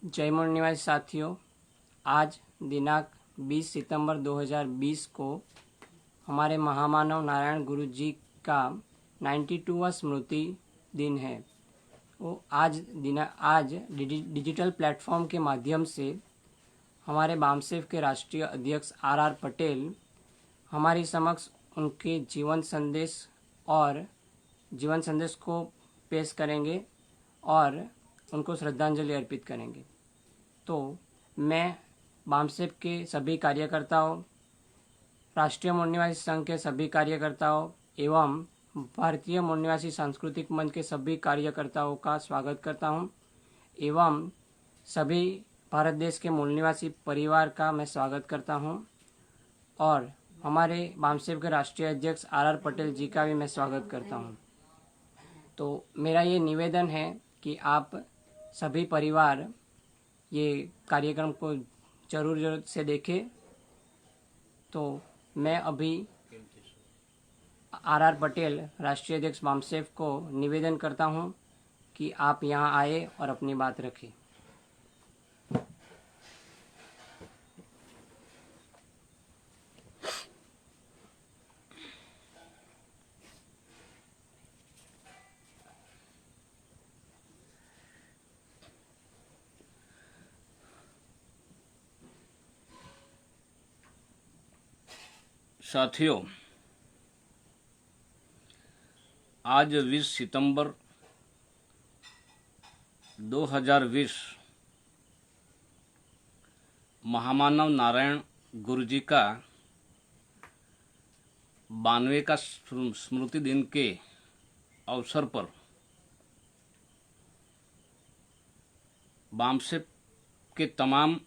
जयपुर निवासी साथियों, आज दिनांक 20 सितंबर 2020 को हमारे महामानव नारायण गुरु जी का 92वां स्मृति दिन है। वो आज डिजिटल प्लेटफॉर्म के माध्यम से हमारे बामसेफ के राष्ट्रीय अध्यक्ष आर पटेल हमारी समक्ष उनके जीवन संदेश को पेश करेंगे और उनको श्रद्धांजलि अर्पित करेंगे। तो मैं बामसेफ के सभी कार्यकर्ताओं, राष्ट्रीय मूल निवासी संघ के सभी कार्यकर्ताओं एवं भारतीय मूल निवासी सांस्कृतिक मंच के सभी कार्यकर्ताओं का स्वागत करता हूं एवं सभी भारत देश के मूल निवासी परिवार का मैं स्वागत करता हूं और हमारे बामसेफ के राष्ट्रीय अध्यक्ष आर पटेल जी का भी मैं स्वागत करता हूं। तो मेरा ये निवेदन है कि आप सभी परिवार ये कार्यक्रम को जरूर से देखें। तो मैं अभी आर पटेल राष्ट्रीय अध्यक्ष बामसेफ को निवेदन करता हूं कि आप यहां आए और अपनी बात रखें। साथियों, आज 20 सितंबर 2020 महामानव नारायण गुरु जी का 92वें का स्मृति दिन के अवसर पर बामसेफ के तमाम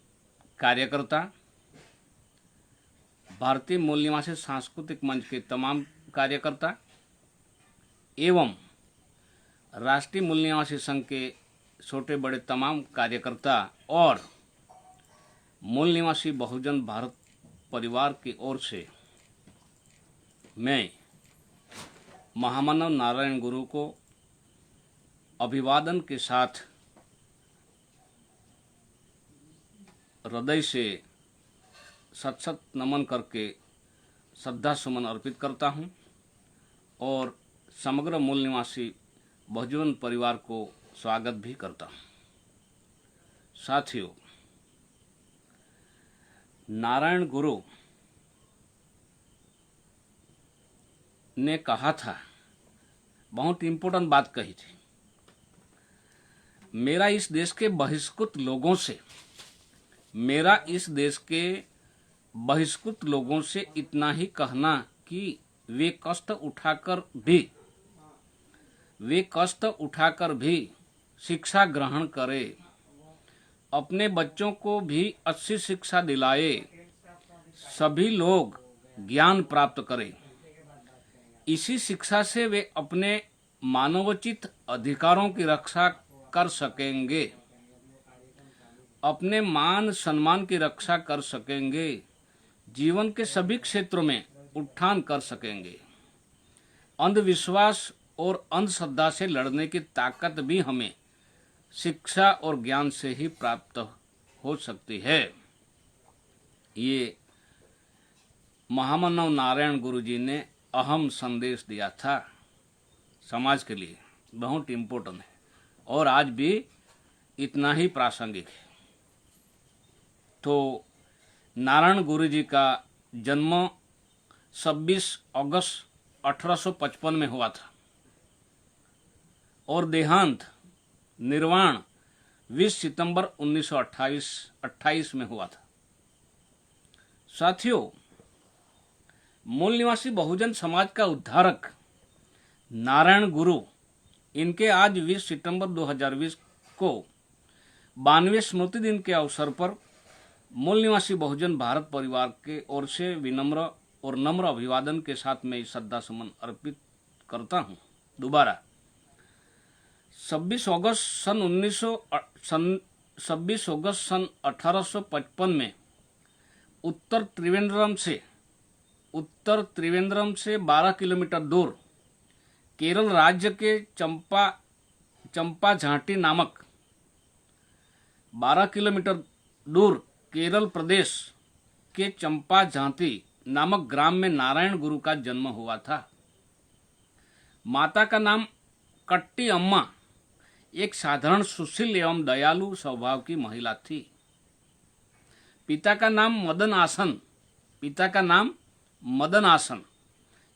कार्यकर्ता, भारतीय मूल निवासी सांस्कृतिक मंच के तमाम कार्यकर्ता एवं राष्ट्रीय मूल निवासी संघ के छोटे बड़े तमाम कार्यकर्ता और मूल निवासी बहुजन भारत परिवार की ओर से मैं महामानव नारायण गुरु को अभिवादन के साथ हृदय से सत नमन करके श्रद्धा सुमन अर्पित करता हूं और समग्र मूल निवासी बहुजन परिवार को स्वागत भी करता हूं। साथियों, नारायण गुरु ने कहा था, बहुत इंपॉर्टेंट बात कही थी, मेरा इस देश के बहिष्कृत लोगों से इतना ही कहना कि वे कष्ट उठाकर भी शिक्षा ग्रहण करें, अपने बच्चों को भी अच्छी शिक्षा दिलाए, सभी लोग ज्ञान प्राप्त करें। इसी शिक्षा से वे अपने मानवोचित अधिकारों की रक्षा कर सकेंगे, अपने मान सम्मान की रक्षा कर सकेंगे, जीवन के सभी क्षेत्रों में उत्थान कर सकेंगे। अंधविश्वास और अंधश्रद्धा से लड़ने की ताकत भी हमें शिक्षा और ज्ञान से ही प्राप्त हो सकती है। ये महामानव नारायण गुरु जी ने अहम संदेश दिया था समाज के लिए, बहुत इम्पोर्टेंट है और आज भी इतना ही प्रासंगिक है। तो नारायण गुरु जी का जन्म 26 अगस्त 1855 में हुआ था और देहांत निर्वाण 20 सितंबर 1928 में हुआ था। साथियों, मूल निवासी बहुजन समाज का उद्धारक नारायण गुरु, इनके आज 20 सितंबर 2020 को 92वें स्मृति दिन के अवसर पर मूल निवासी बहुजन भारत परिवार के ओर से विनम्र और नम्र अभिवादन के साथ मैं श्रद्धा सुमन अर्पित करता हूं। दोबारा 26 अगस्त सन 1855 में उत्तर त्रिवेंद्रम से 12 किलोमीटर दूर केरल राज्य के चंपा झांटी नामक 12 किलोमीटर दूर केरल प्रदेश के चंपा झांति नामक ग्राम में नारायण गुरु का जन्म हुआ था। माता का नाम कट्टी अम्मा एक साधारण सुशील एवं दयालु स्वभाव की महिला थी। पिता का नाम मदन आसन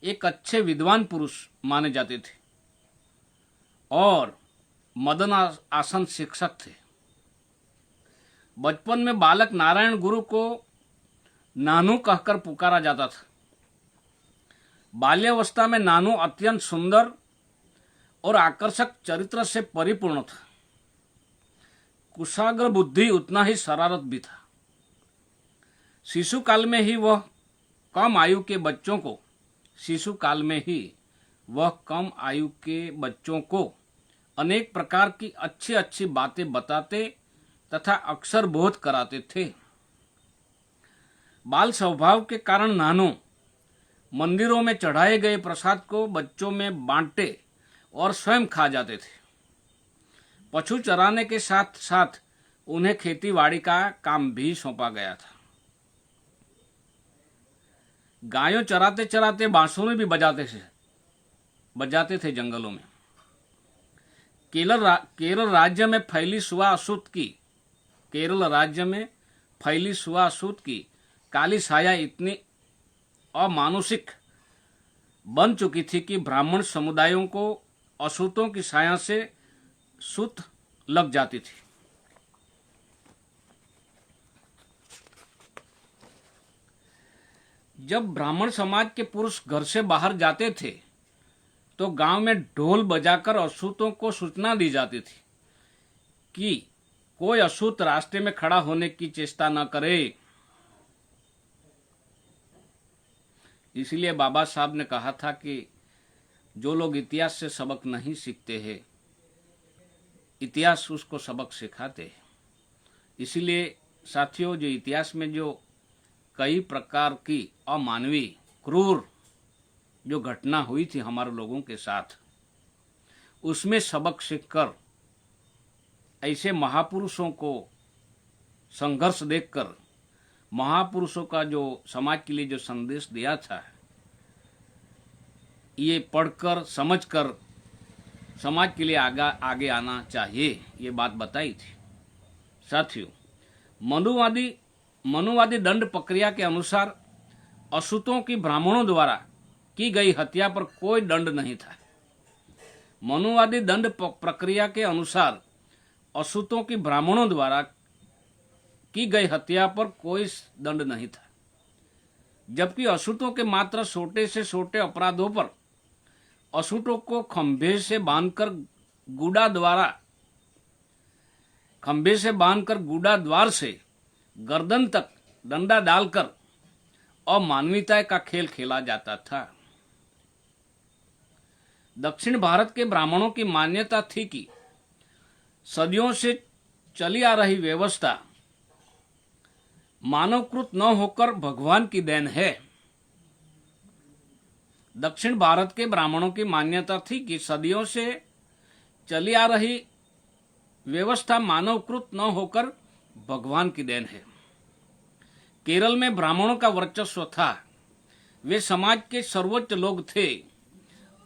एक अच्छे विद्वान पुरुष माने जाते थे और मदन आसन शिक्षक थे। बचपन में बालक नारायण गुरु को नानू कहकर पुकारा जाता था। बाल्यावस्था में नानू अत्यंत सुंदर और आकर्षक चरित्र से परिपूर्ण था। कुशाग्र बुद्धि उतना ही शरारत भी था। शिशु काल में ही वह कम आयु के बच्चों को अनेक प्रकार की अच्छी अच्छी बातें बताते तथा अक्षर बोध कराते थे। बाल स्वभाव के कारण नानू मंदिरों में चढ़ाए गए प्रसाद को बच्चों में बांटते और स्वयं खा जाते थे। पशु चराने के साथ साथ उन्हें खेतीबाड़ी का काम भी सौंपा गया था। गायों चराते चराते बांसुरी भी बजाते थे जंगलों में। केरल राज्य में फैली सुआ असूत की काली साया इतनी अमानुषिक बन चुकी थी कि ब्राह्मण समुदायों को असूतों की साया से सूत लग जाती थी। जब ब्राह्मण समाज के पुरुष घर से बाहर जाते थे तो गांव में ढोल बजाकर असूतों को सूचना दी जाती थी कि कोई असूत रास्ते में खड़ा होने की चेष्टा न करे। इसलिए बाबा साहब ने कहा था कि जो लोग इतिहास से सबक नहीं सीखते हैं, इतिहास उसको सबक सिखाते हैं। इसीलिए साथियों, जो इतिहास में जो कई प्रकार की अमानवीय क्रूर जो घटना हुई थी हमारे लोगों के साथ, उसमें सबक सीखकर ऐसे महापुरुषों को संघर्ष देखकर, महापुरुषों का जो समाज के लिए जो संदेश दिया था, ये पढ़कर समझकर समाज के लिए आगे आना चाहिए, ये बात बताई थी। साथियों, मनुवादी दंड प्रक्रिया के अनुसार असूतों की ब्राह्मणों द्वारा की गई हत्या पर कोई दंड नहीं था। मनुवादी दंड प्रक्रिया के अनुसार असूतों की ब्राह्मणों द्वारा की गई हत्या पर कोई दंड नहीं था, जबकि असूतों के मात्र छोटे से छोटे अपराधों पर असूतों को खंभे से बांधकर गुड़ा द्वार से गर्दन तक डंडा डालकर अमानवीयता का खेल खेला जाता था। दक्षिण भारत के ब्राह्मणों की मान्यता थी कि सदियों से चली आ रही व्यवस्था मानवकृत न होकर भगवान की देन है। दक्षिण भारत के ब्राह्मणों की मान्यता थी कि सदियों से चली आ रही व्यवस्था मानवकृत न होकर भगवान की देन है। केरल में ब्राह्मणों का वर्चस्व था। वे समाज के सर्वोच्च लोग थे।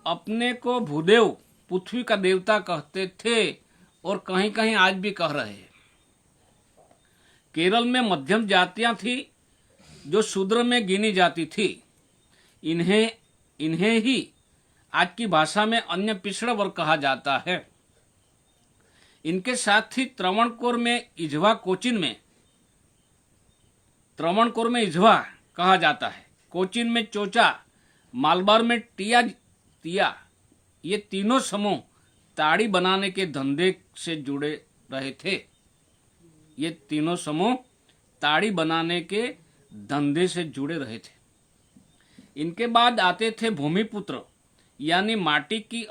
अपने को भूदेव, पृथ्वी का देवता कहते थे और कहीं कहीं आज भी कह रहे हैं। केरल में मध्यम जातियां थी जो शूद्र में गिनी जाती थी। इन्हें ही आज की भाषा में अन्य पिछड़ा वर्ग कहा जाता है। इनके साथ ही त्रवणकोर में इझवा कहा जाता है। कोचिन में चोचा, मालबार में तिया, ये तीनों समूह ताड़ी बनाने के धंधे से जुड़े रहे थे। इनके बाद आते थे भूमिपुत्र, यानी माटी की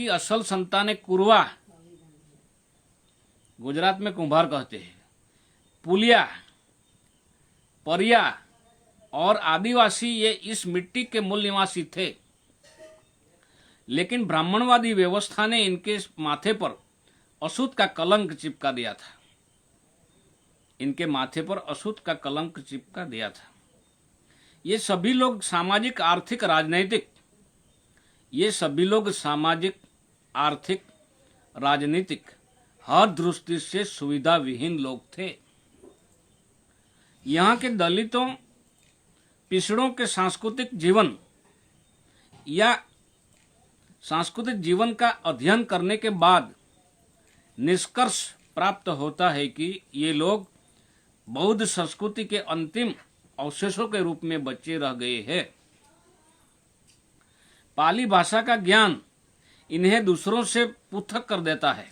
असल संतानें कुरवा, गुजरात में कुंभार कहते हैं, पुलिया, परिया और आदिवासी, ये इस मिट्टी के मूल निवासी थे। लेकिन ब्राह्मणवादी व्यवस्था ने इनके माथे पर अछूत का कलंक चिपका दिया था। इनके माथे पर अछूत का कलंक चिपका दिया था। ये सभी लोग सामाजिक, आर्थिक, राजनीतिक, ये सभी लोग सामाजिक, आर्थिक, राजनीतिक हर दृष्टि से सुविधा विहीन लोग थे। यहाँ के दलितों, पिछड़ों के सांस्कृतिक जीवन या सांस्कृतिक जीवन का अध्ययन करने के बाद निष्कर्ष प्राप्त होता है कि ये लोग बौद्ध संस्कृति के अंतिम अवशेषों के रूप में बचे रह गए हैं। पाली भाषा का ज्ञान इन्हें दूसरों से पृथक कर देता है।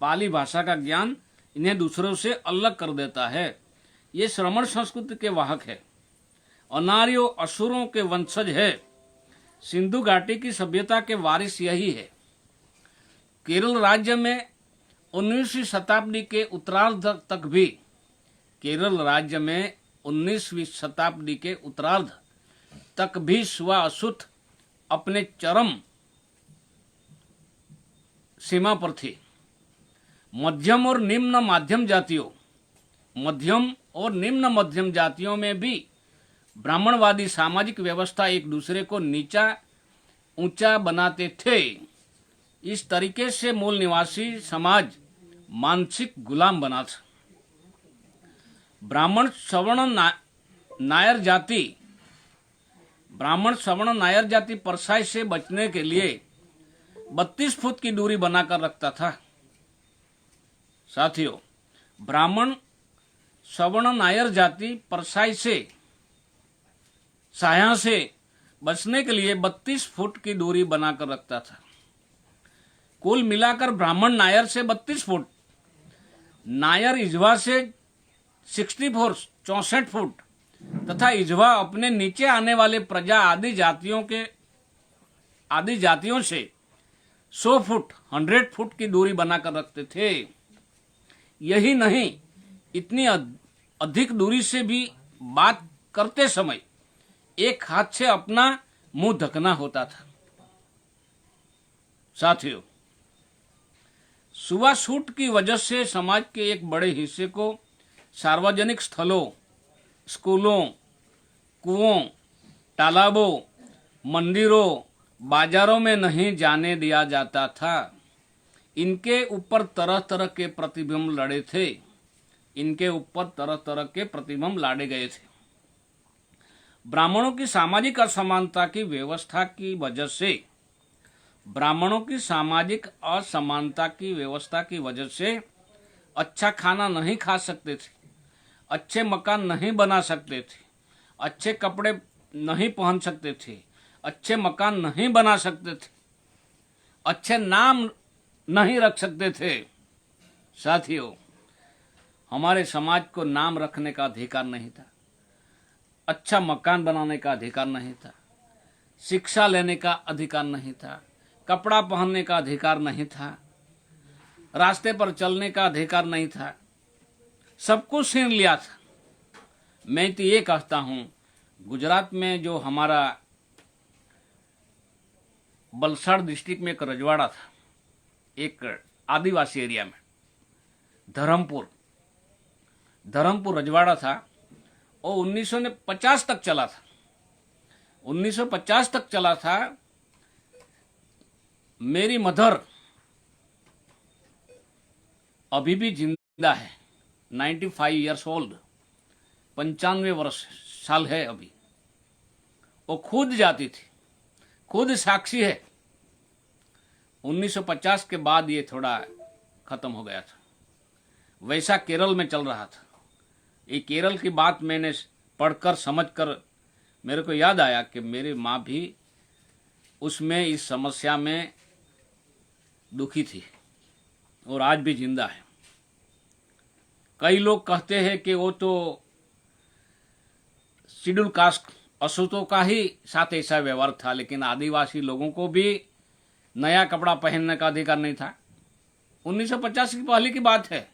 पाली भाषा का ज्ञान इन्हें दूसरों से अलग कर देता है। ये श्रमण संस्कृति के वाहक है, अनार्यों, असुरों के वंशज है। सिंधु घाटी की सभ्यता के वारिस यही है। केरल राज्य में 19वीं शताब्दी के उत्तरार्ध तक भी, केरल राज्य में 19वीं शताब्दी के उत्तरार्ध तक भी स्व अछूत अपने चरम सीमा पर थी। मध्यम और निम्न माध्यम जातियों, मध्यम और निम्न मध्यम जातियों में भी ब्राह्मणवादी सामाजिक व्यवस्था एक दूसरे को नीचा ऊंचा बनाते थे। इस तरीके से मूल निवासी समाज मानसिक गुलाम बना था। ब्राह्मण सवर्ण नायर जाति परछाई से बचने के लिए 32 फुट की दूरी बनाकर रखता था। साथियों, ब्राह्मण सवर्ण नायर जाति परछाई से, छाया से बचने के लिए 32 फुट की दूरी बनाकर रखता था। कुल मिलाकर ब्राह्मण नायर से 32 फुट, नायर इजवा से 64 फुट तथा इजवा अपने नीचे आने वाले प्रजा आदि जातियों से 100 फुट की दूरी बनाकर रखते थे। यही नहीं, इतनी अधिक दूरी से भी बात करते समय एक हाथ से अपना मुंह ढकना होता था। साथियों, छुआछूत की वजह से समाज के एक बड़े हिस्से को सार्वजनिक स्थलों, स्कूलों, कुओं, तालाबों, मंदिरों, बाजारों में नहीं जाने दिया जाता था। इनके ऊपर तरह तरह के प्रतिबंध लड़े थे। इनके ऊपर तरह तरह के प्रतिबंध लादे गए थे। ब्राह्मणों की सामाजिक असमानता की व्यवस्था की वजह से, ब्राह्मणों की सामाजिक असमानता की व्यवस्था की वजह से अच्छा खाना नहीं खा सकते थे, अच्छे मकान नहीं बना सकते थे, अच्छे कपड़े नहीं पहन सकते थे, अच्छे मकान नहीं बना सकते थे, अच्छे नाम नहीं रख सकते थे। साथियों, हमारे समाज को नाम रखने का अधिकार नहीं था, अच्छा मकान बनाने का अधिकार नहीं था, शिक्षा लेने का अधिकार नहीं था, कपड़ा पहनने का अधिकार नहीं था, रास्ते पर चलने का अधिकार नहीं था। सब कुछ छीन लिया था। मैं तो ये कहता हूं, गुजरात में जो हमारा वलसाड डिस्ट्रिक्ट में एक रजवाड़ा था, एक आदिवासी एरिया में, धर्मपुर रजवाड़ा था, वो 1950 तक चला था। 1950 तक चला था। मेरी मदर अभी भी जिंदा है, 95 ईयर्स ओल्ड, 95 वर्ष साल है अभी। वो खुद जाती थी, खुद साक्षी है। 1950 के बाद ये थोड़ा खत्म हो गया था। वैसा केरल में चल रहा था। ये केरल की बात मैंने पढ़कर समझकर मेरे को याद आया कि मेरी माँ भी उसमें इस समस्या में दुखी थी और आज भी जिंदा है। कई लोग कहते हैं कि वो तो शेड्यूल कास्ट अछूतों का ही साथ ऐसा व्यवहार था, लेकिन आदिवासी लोगों को भी नया कपड़ा पहनने का अधिकार नहीं था। 1950 की पहले की बात है।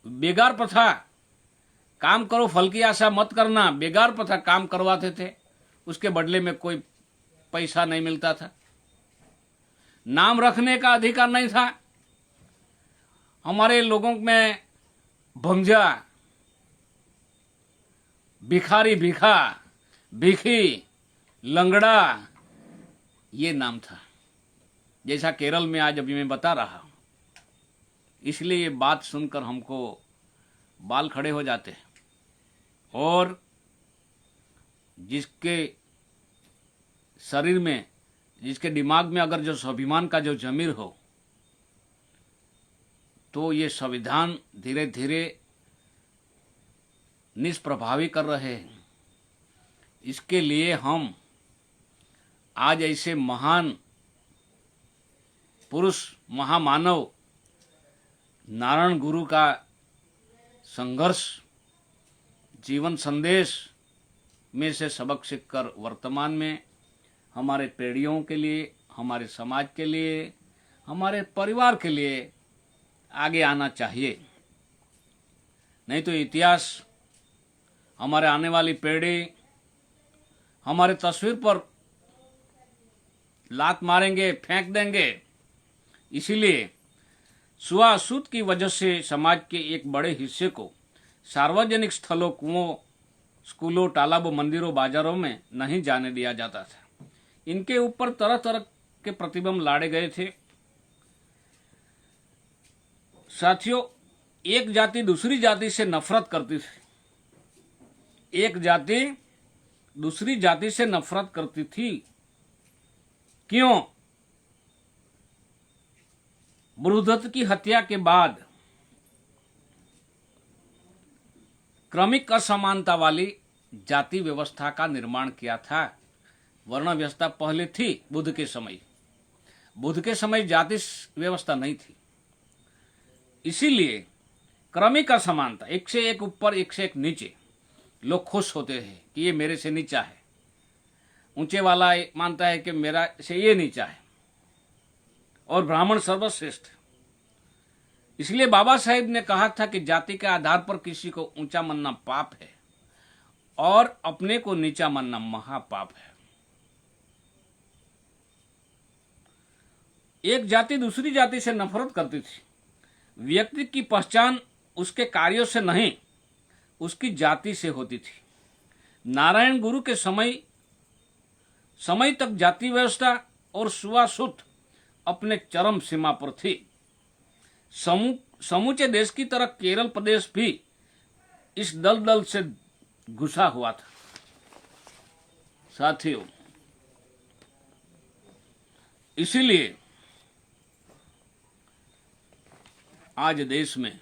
बेगार प्रथा, काम करो फल की आशा मत करना, बेगार प्रथा, काम करवाते थे, उसके बदले में कोई पैसा नहीं मिलता था। नाम रखने का अधिकार नहीं था। हमारे लोगों में भंजा, भिखारी, भिखा, भिखी, लंगड़ा, ये नाम था, जैसा केरल में आज अभी मैं बता रहा हूं। इसलिए ये बात सुनकर हमको बाल खड़े हो जाते हैं। और जिसके शरीर में, जिसके दिमाग में अगर जो स्वाभिमान का जो जमीर हो, तो ये संविधान धीरे धीरे निष्प्रभावी कर रहे हैं। इसके लिए हम आज ऐसे महान पुरुष, महामानव नारायण गुरु का संघर्ष, जीवन संदेश में से सबक सीखकर वर्तमान में हमारे पीढ़ियों के लिए, हमारे समाज के लिए, हमारे परिवार के लिए आगे आना चाहिए। नहीं तो इतिहास, हमारे आने वाली पीढ़ी हमारे तस्वीर पर लात मारेंगे, फेंक देंगे। इसीलिए छुआछूत की वजह से समाज के एक बड़े हिस्से को सार्वजनिक स्थलों, कुओं, स्कूलों, तालाबों, मंदिरों, बाजारों में नहीं जाने दिया जाता था। इनके ऊपर तरह तरह के प्रतिबंध लाए गए थे। साथियों, एक जाति दूसरी जाति से नफरत करती थी। एक जाति दूसरी जाति से नफरत करती थी। क्यों? बृहदत्त की हत्या के बाद क्रमिक असमानता वाली जाति व्यवस्था का निर्माण किया था। वर्ण व्यवस्था पहले थी बुद्ध के समय। बुद्ध के समय जाति व्यवस्था नहीं थी। इसीलिए क्रमिक असमानता, एक से एक ऊपर, एक से एक नीचे। लोग खुश होते हैं कि ये मेरे से नीचा है। ऊंचे वाला मानता है कि मेरा से ये नीचा है, और ब्राह्मण सर्वश्रेष्ठ। इसलिए बाबा साहेब ने कहा था कि जाति के आधार पर किसी को ऊंचा मानना पाप है और अपने को नीचा मानना महापाप है। एक जाति दूसरी जाति से नफरत करती थी। व्यक्ति की पहचान उसके कार्यों से नहीं, उसकी जाति से होती थी। नारायण गुरु के समय तक जाति व्यवस्था और छुआछूत अपने चरम सीमा पर थी। समूचे देश की तरह केरल प्रदेश भी इस दलदल से घुसा हुआ था। साथियों, इसीलिए आज देश में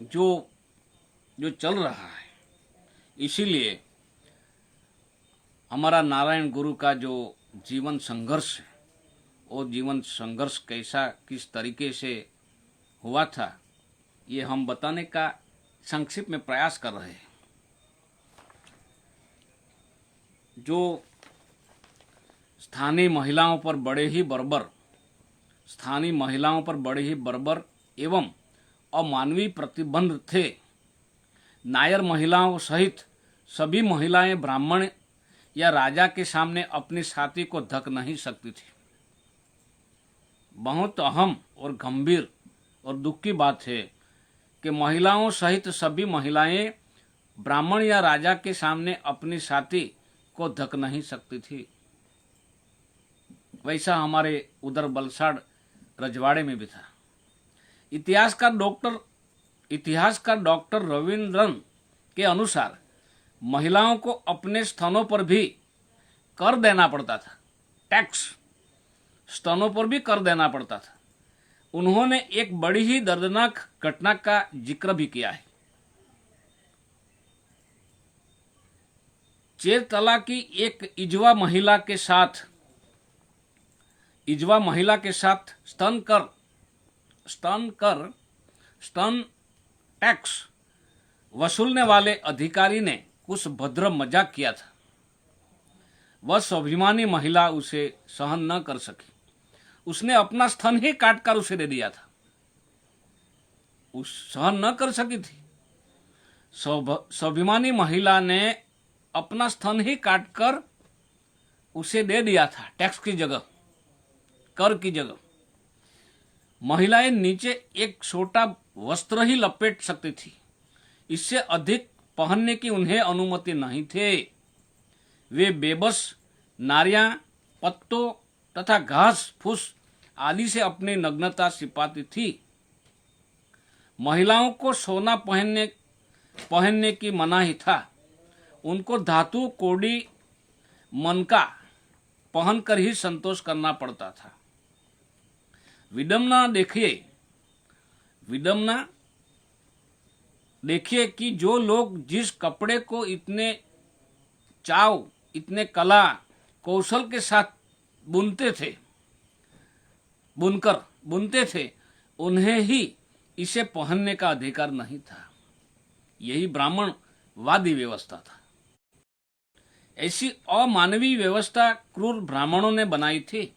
जो चल रहा है, इसीलिए हमारा नारायण गुरु का जो जीवन संघर्ष है, वो जीवन संघर्ष कैसा, किस तरीके से हुआ था, ये हम बताने का संक्षिप्त में प्रयास कर रहे हैं। जो स्थानीय महिलाओं पर बड़े ही बर्बर एवं अमानवीय प्रतिबंध थे। नायर महिलाओं सहित सभी महिलाएं ब्राह्मण या राजा के सामने अपनी छाती को ढक नहीं सकती थी। बहुत अहम और गंभीर और दुख की बात है कि महिलाओं सहित सभी महिलाएं ब्राह्मण या राजा के सामने अपनी छाती को ढक नहीं सकती थी। वैसा हमारे उधर बलसाड़ रजवाड़े में भी था। इतिहासकार डॉक्टर रविंद्रन के अनुसार महिलाओं को अपने स्थानों पर भी कर देना पड़ता था। टैक्स स्थानों पर भी कर देना पड़ता था। उन्होंने एक बड़ी ही दर्दनाक घटना का जिक्र भी किया है। चेरतला की एक इजवा महिला के साथ स्तन टैक्स वसूलने वाले अधिकारी ने कुछ भद्र मजाक किया था। वह स्वाभिमानी महिला उसे सहन न कर सकी। उसने अपना स्तन ही काटकर उसे दे दिया था। उस सहन न कर सकी थी। स्वाभिमानी महिला ने अपना स्तन ही काटकर उसे दे दिया था टैक्स की जगह, कर की जगह। महिलाएं नीचे एक छोटा वस्त्र ही लपेट सकती थी, इससे अधिक पहनने की उन्हें अनुमति नहीं थे। वे बेबस नारियां पत्तों तथा घास फूस आदि से अपनी नग्नता छिपाती थी। महिलाओं को सोना पहनने की मनाही था। उनको धातु कोडी मनका पहनकर ही संतोष करना पड़ता था। विडम्बना देखिए कि जो लोग जिस कपड़े को इतने चाव, इतने कला कौशल के साथ बुनते थे, उन्हें ही इसे पहनने का अधिकार नहीं था। यही ब्राह्मणवादी व्यवस्था था। ऐसी अमानवीय व्यवस्था क्रूर ब्राह्मणों ने बनाई थी।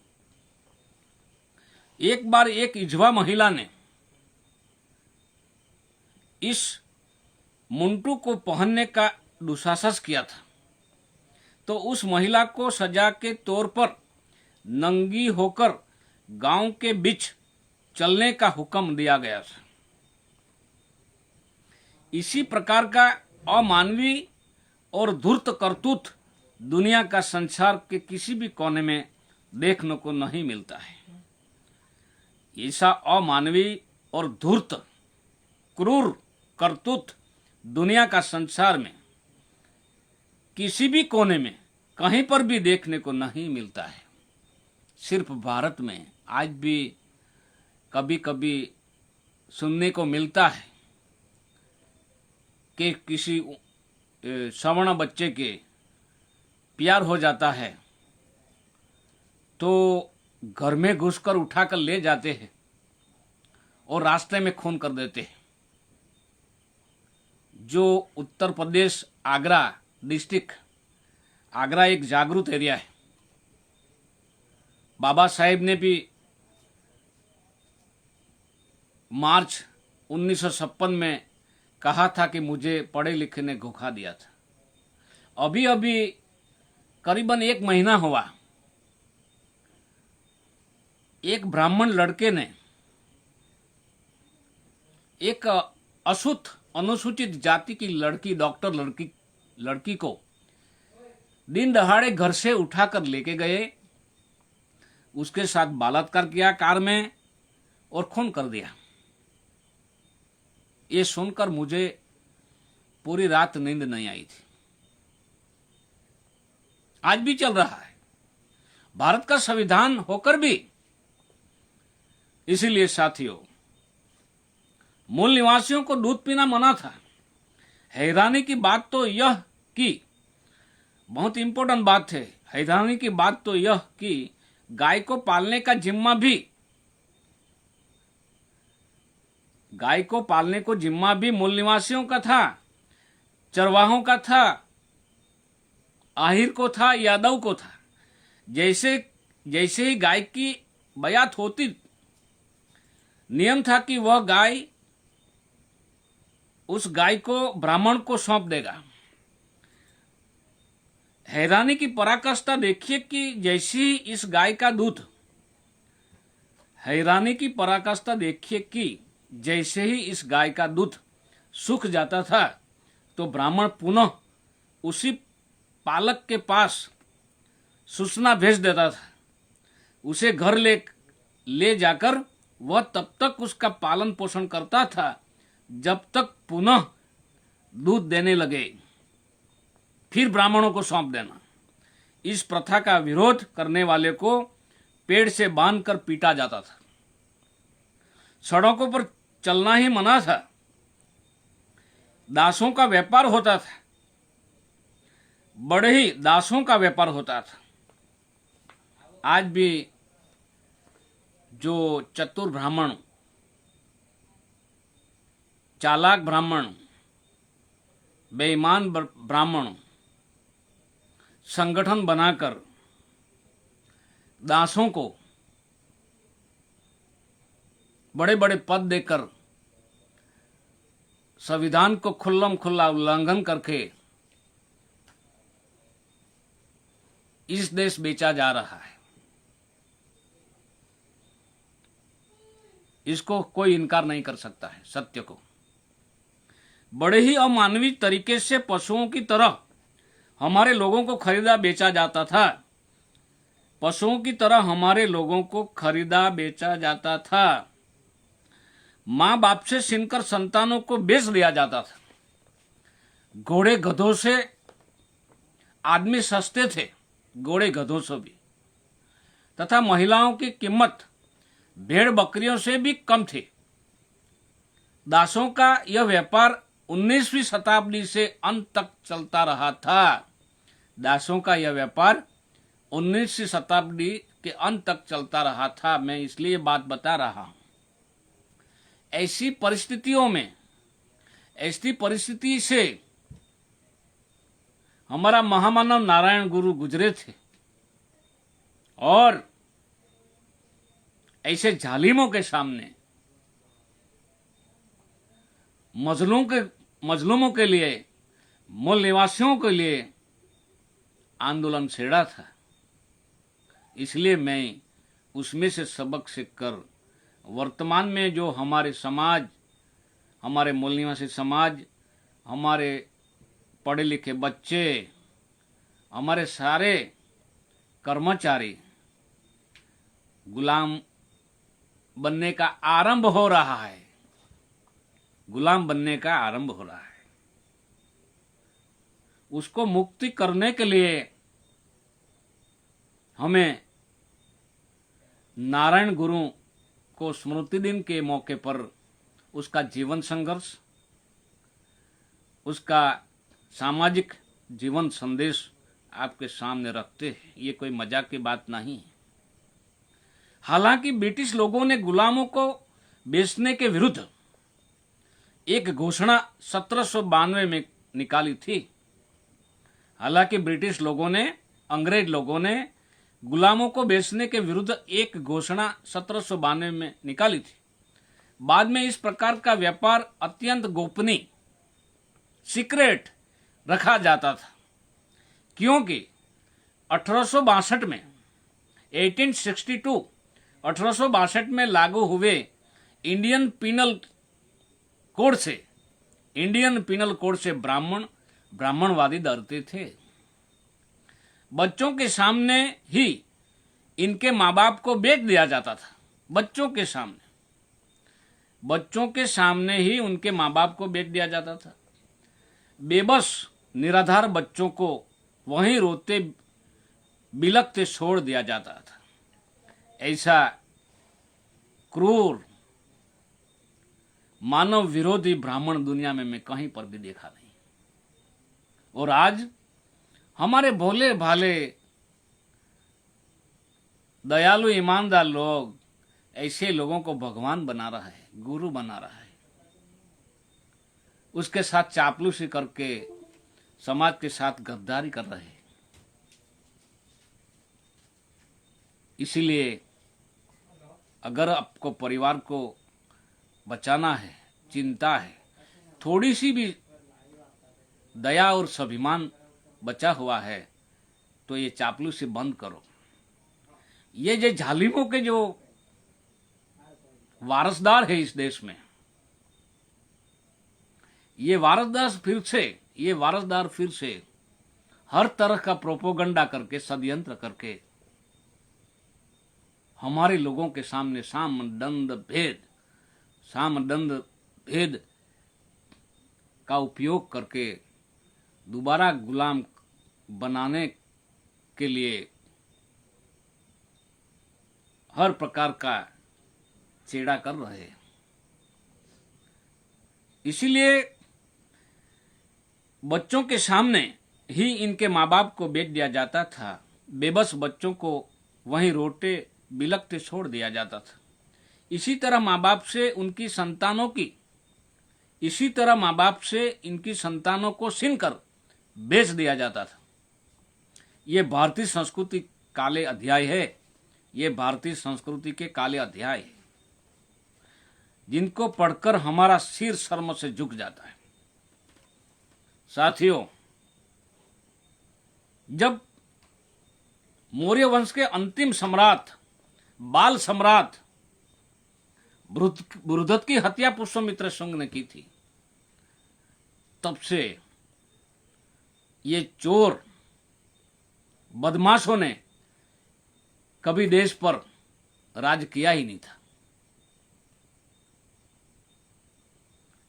एक बार एक विधवा महिला ने इस मुंटू को पहनने का दुस्साहस किया था, तो उस महिला को सजा के तौर पर नंगी होकर गांव के बीच चलने का हुक्म दिया गया था। इसी प्रकार का अमानवीय और धूर्त करतूत दुनिया का संसार के किसी भी कोने में देखने को नहीं मिलता है। ऐसा अमानवीय और धूर्त क्रूर करतूत दुनिया का संसार में किसी भी कोने में कहीं पर भी देखने को नहीं मिलता है। सिर्फ भारत में आज भी कभी कभी सुनने को मिलता है कि किसी सवर्ण बच्चे के प्यार हो जाता है तो घर में घुसकर उठाकर ले जाते हैं और रास्ते में खून कर देते हैं। जो उत्तर प्रदेश आगरा डिस्ट्रिक्ट, आगरा एक जागरूक एरिया है। बाबा साहेब ने भी मार्च 1956 में कहा था कि मुझे पढ़े लिखे ने धोखा दिया था। अभी अभी करीबन 1 महीना हुआ, एक ब्राह्मण लड़के ने एक अनुसूचित जाति की लड़की को दिन दहाड़े घर से उठाकर लेके गए, उसके साथ बलात्कार किया कार में और खून कर दिया। ये सुनकर मुझे पूरी रात नींद नहीं आई थी। आज भी चल रहा है, भारत का संविधान होकर भी। इसीलिए साथियों, मूल निवासियों को दूध पीना मना था। हैरानी की बात तो यह कि बहुत इंपॉर्टेंट बात है, हैरानी की बात तो यह कि गाय को पालने का जिम्मा भी मूल निवासियों का था, चरवाहों का था, आहिर को था, यादव को था। जैसे ही गाय की बयात होती, नियम था कि वह गाय उस गाय को ब्राह्मण को सौंप देगा। हैरानी की पराकाष्ठा देखिए कि जैसे ही इस गाय का दूध सूख जाता था तो ब्राह्मण पुनः उसी पालक के पास सूचना भेज देता था। उसे घर ले जाकर वह तब तक उसका पालन पोषण करता था जब तक पुनः दूध देने लगे, फिर ब्राह्मणों को सौंप देना। इस प्रथा का विरोध करने वाले को पेड़ से बांधकर पीटा जाता था। सड़कों पर चलना ही मना था। दासों का व्यापार होता था, बड़े ही दासों का व्यापार होता था। आज भी जो चतुर ब्राह्मण, चालाक ब्राह्मण, बेईमान ब्राह्मण संगठन बनाकर दासों को बड़े बड़े पद देकर संविधान को खुल्लम खुल्ला उल्लंघन करके इस देश बेचा जा रहा है, इसको कोई इनकार नहीं कर सकता है। सत्य को बड़े ही अमानवीय तरीके से पशुओं की तरह हमारे लोगों को खरीदा बेचा जाता था। पशुओं की तरह हमारे लोगों को खरीदा बेचा जाता था। मां बाप से छीनकर संतानों को बेच दिया जाता था। घोड़े गधों से आदमी सस्ते थे, घोड़े गधों से भी, तथा महिलाओं की कीमत भेड़ बकरियों से भी कम थी। दासों का यह व्यापार 19वीं शताब्दी से अंत तक चलता रहा था। दासों का यह व्यापार 19वीं शताब्दी के अंत तक चलता रहा था। मैं इसलिए बात बता रहा हूं। ऐसी परिस्थिति से हमारा महामानव नारायण गुरु गुजरे थे, और ऐसे जालिमों के सामने मजलूमों के लिए, मूल निवासियों के लिए आंदोलन छेड़ा था। इसलिए मैं उसमें से सबक सीखकर वर्तमान में जो हमारे समाज, हमारे मूल निवासी समाज, हमारे पढ़े लिखे बच्चे, हमारे सारे कर्मचारी गुलाम बनने का आरंभ हो रहा है, गुलाम बनने का आरंभ हो रहा है। उसको मुक्ति करने के लिए हमें नारायण गुरु को स्मृति दिन के मौके पर उसका जीवन संघर्ष, उसका सामाजिक जीवन संदेश आपके सामने रखते हैं। ये कोई मजाक की बात नहीं है। हालांकि ब्रिटिश लोगों ने गुलामों को बेचने के विरुद्ध एक घोषणा 1792 में निकाली थी। हालांकि ब्रिटिश लोगों ने, अंग्रेज लोगों ने गुलामों को बेचने के विरुद्ध एक घोषणा 1792 में निकाली थी। बाद में इस प्रकार का व्यापार अत्यंत गोपनीय, सीक्रेट रखा जाता था, क्योंकि 1862 में 1862 में लागू हुए इंडियन पिनल कोड से ब्राह्मणवादी डरते थे। बच्चों के सामने ही इनके माँ बाप को बेच दिया जाता था। बच्चों के सामने ही उनके माँ बाप को बेच दिया जाता था। बेबस निराधार बच्चों को वहीं रोते बिलखते छोड़ दिया जाता था। ऐसा क्रूर, मानव विरोधी ब्राह्मण दुनिया में मैं कहीं पर भी देखा नहीं। और आज हमारे भोले भाले दयालु ईमानदार लोग ऐसे लोगों को भगवान बना रहा है, गुरु बना रहा है। उसके साथ चापलूसी करके समाज के साथ गद्दारी कर रहे हैं। इसीलिए अगर आपको परिवार को बचाना है, चिंता है, थोड़ी सी भी दया और स्वाभिमान बचा हुआ है, तो ये चापलूसी बंद करो। ये जो जालिमों के जो वारसदार है इस देश में, ये वारसदार फिर से हर तरह का प्रोपोगंडा करके, षड्यंत्र करके हमारे लोगों के सामने सामदंद भेद का उपयोग करके दोबारा गुलाम बनाने के लिए हर प्रकार का चेड़ा कर रहे हैं। इसीलिए बच्चों के सामने ही इनके माँ बाप को बेच दिया जाता था। बेबस बच्चों को वहीं रोते बिलखते छोड़ दिया जाता था। इसी तरह माँ बाप से इनकी संतानों को छीनकर बेच दिया जाता था। ये भारतीय संस्कृति काले अध्याय है। ये भारतीय संस्कृति के काले अध्याय है, जिनको पढ़कर हमारा सिर शर्म से झुक जाता है। साथियों, जब मौर्य वंश के अंतिम सम्राट बाल सम्राट बृहद्रथ की हत्या पुष्यमित्र शुंग ने की थी, तब से ये चोर बदमाशों ने कभी देश पर राज किया ही नहीं था।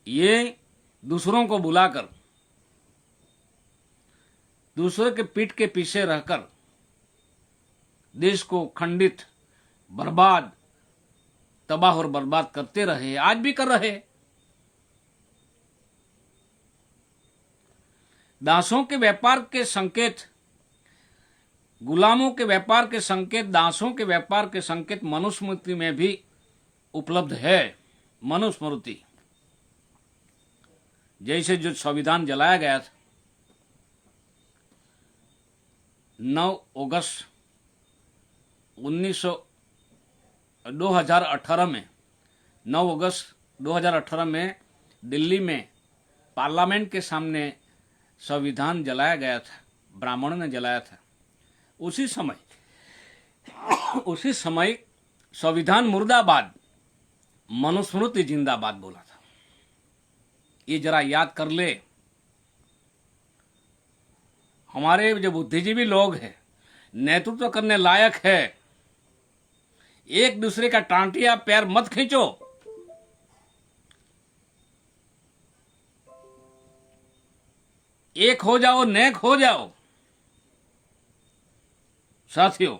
ये दूसरों को बुलाकर, दूसरे के पीठ के पीछे रहकर देश को खंडित, बर्बाद, तबाह और बर्बाद करते रहे, आज भी कर रहे। दासों के व्यापार के संकेत, गुलामों के व्यापार के संकेत, दासों के व्यापार के संकेत मनुस्मृति में भी उपलब्ध है। मनुस्मृति जैसे जो संविधान जलाया गया था 9 अगस्त 2018 में, 9 अगस्त 2018 में दिल्ली में पार्लियामेंट के सामने संविधान जलाया गया था, ब्राह्मणों ने जलाया था। उसी समय संविधान मुर्दाबाद, मनुस्मृति जिंदाबाद बोला था। ये जरा याद कर ले। हमारे जो बुद्धिजीवी लोग हैं, नेतृत्व करने लायक है, एक दूसरे का टांटिया पैर मत खींचो। एक हो जाओ, नेक हो जाओ। साथियों,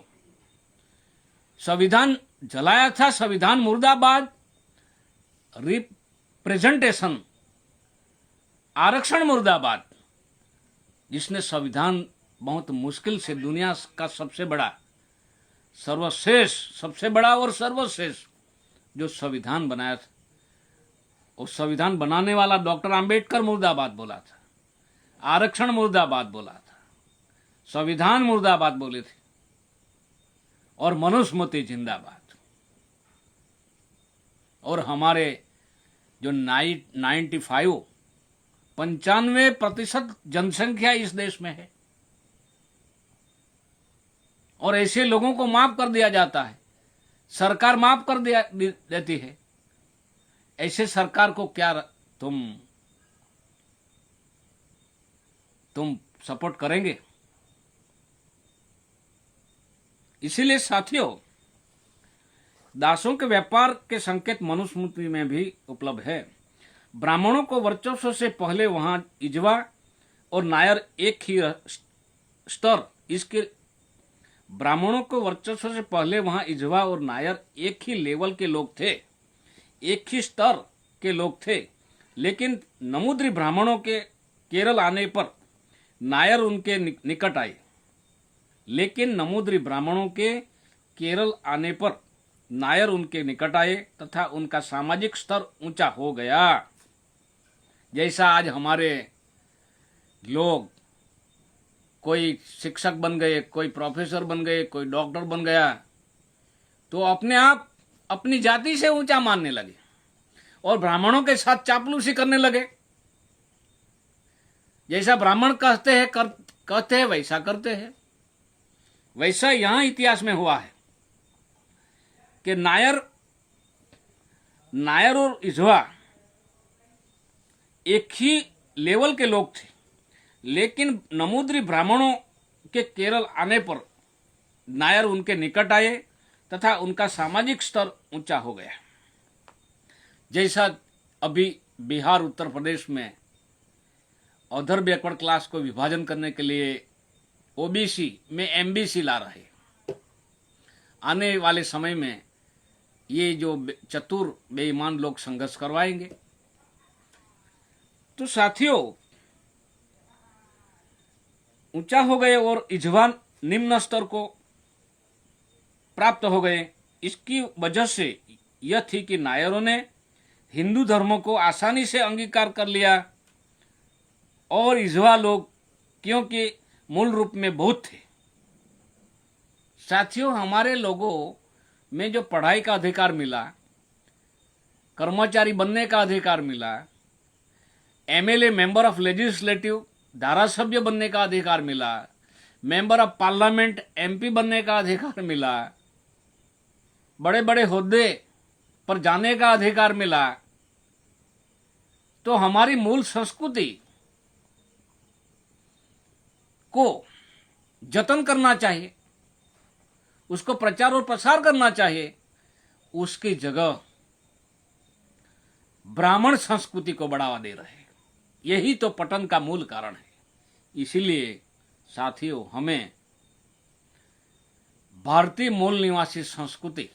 संविधान जलाया था, संविधान मुर्दाबाद, रिप्रेजेंटेशन, आरक्षण मुर्दाबाद, जिसने संविधान बहुत मुश्किल से दुनिया का सबसे बड़ा, सर्वश्रेष्ठ, सबसे बड़ा और सर्वश्रेष्ठ जो संविधान बनाया था, उस संविधान बनाने वाला डॉक्टर आंबेडकर मुर्दाबाद बोला था, आरक्षण मुर्दाबाद बोला था, संविधान मुर्दाबाद बोले थे, और मनुस्मृति जिंदाबाद। और हमारे जो 95% जनसंख्या इस देश में है, और ऐसे लोगों को माफ कर दिया जाता है, सरकार माफ कर देती है। ऐसे सरकार को क्या तुम सपोर्ट करेंगे? इसीलिए साथियों, दासों के व्यापार के संकेत मनुस्मृति में भी उपलब्ध है। ब्राह्मणों को वर्चस्व से पहले वहां इजवा और नायर एक ही स्तर, इसके ब्राह्मणों को वर्चस्व से पहले वहां इजवा और नायर एक ही लेवल के लोग थे, एक ही स्तर के लोग थे। लेकिन नमूद्री ब्राह्मणों के केरल आने पर नायर उनके निकट आए। लेकिन नमूद्री ब्राह्मणों के केरल आने पर नायर उनके निकट आए तथा उनका सामाजिक स्तर ऊंचा हो गया। जैसा आज हमारे लोग कोई शिक्षक बन गए, कोई प्रोफेसर बन गए, कोई डॉक्टर बन गया, तो अपने आप अपनी जाति से ऊंचा मानने लगे और ब्राह्मणों के साथ चापलूसी करने लगे। जैसा ब्राह्मण कहते हैं वैसा करते हैं। वैसा यहां इतिहास में हुआ है कि नायर और इजवा एक ही लेवल के लोग थे, लेकिन नमूद्री ब्राह्मणों के केरल आने पर नायर उनके निकट आए तथा उनका सामाजिक स्तर ऊंचा हो गया। जैसा अभी बिहार, उत्तर प्रदेश में अदर बैकवर्ड क्लास को विभाजन करने के लिए ओबीसी में एमबीसी ला रहे, आने वाले समय में ये जो चतुर बेईमान लोग संघर्ष करवाएंगे। तो साथियों, ऊंचा हो गए और इजवान निम्न स्तर को प्राप्त हो गए। इसकी वजह से यह थी कि नायरों ने हिंदू धर्म को आसानी से अंगीकार कर लिया और इजवा लोग क्योंकि मूल रूप में बहुत थे। साथियों, हमारे लोगों में जो पढ़ाई का अधिकार मिला, कर्मचारी बनने का अधिकार मिला, एमएलए मेंबर ऑफ लेजिस्लेटिव धारासभ्य बनने का अधिकार मिला, मेंबर ऑफ पार्लियामेंट एमपी बनने का अधिकार मिला, बड़े बड़े होद्दे पर जाने का अधिकार मिला, तो हमारी मूल संस्कृति को जतन करना चाहिए, उसको प्रचार और प्रसार करना चाहिए। उसकी जगह ब्राह्मण संस्कृति को बढ़ावा दे रहे हैं। यही तो पतन का मूल कारण है। इसीलिए साथियों, हमें भारतीय मूल निवासी संस्कृति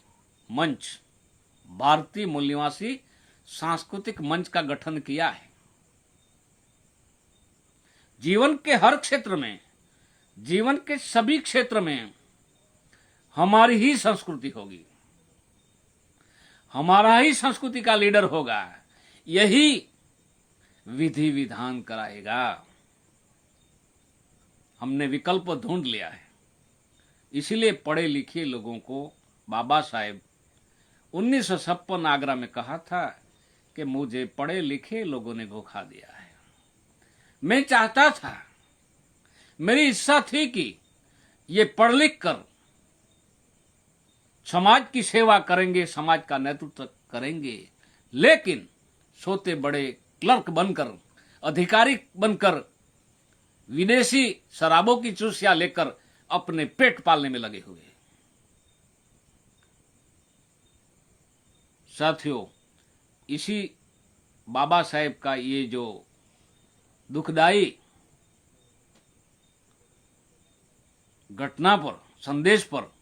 मंच, भारतीय मूल निवासी सांस्कृतिक मंच का गठन किया है। जीवन के हर क्षेत्र में, जीवन के सभी क्षेत्र में हमारी ही संस्कृति होगी, हमारा ही संस्कृति का लीडर होगा, यही विधि विधान कराएगा। हमने विकल्प ढूंढ लिया है। इसीलिए पढ़े लिखे लोगों को बाबा साहेब 1956 आगरा में कहा था कि मुझे पढ़े लिखे लोगों ने धोखा दिया है। मैं चाहता था, मेरी इच्छा थी कि ये पढ़ लिख कर समाज की सेवा करेंगे, समाज का नेतृत्व करेंगे, लेकिन सोते बड़े क्लर्क बनकर, अधिकारी बनकर, विदेशी शराबों की चूसियां लेकर अपने पेट पालने में लगे हुए। साथियों, इसी बाबा साहेब का ये जो दुखदाई घटना पर, संदेश पर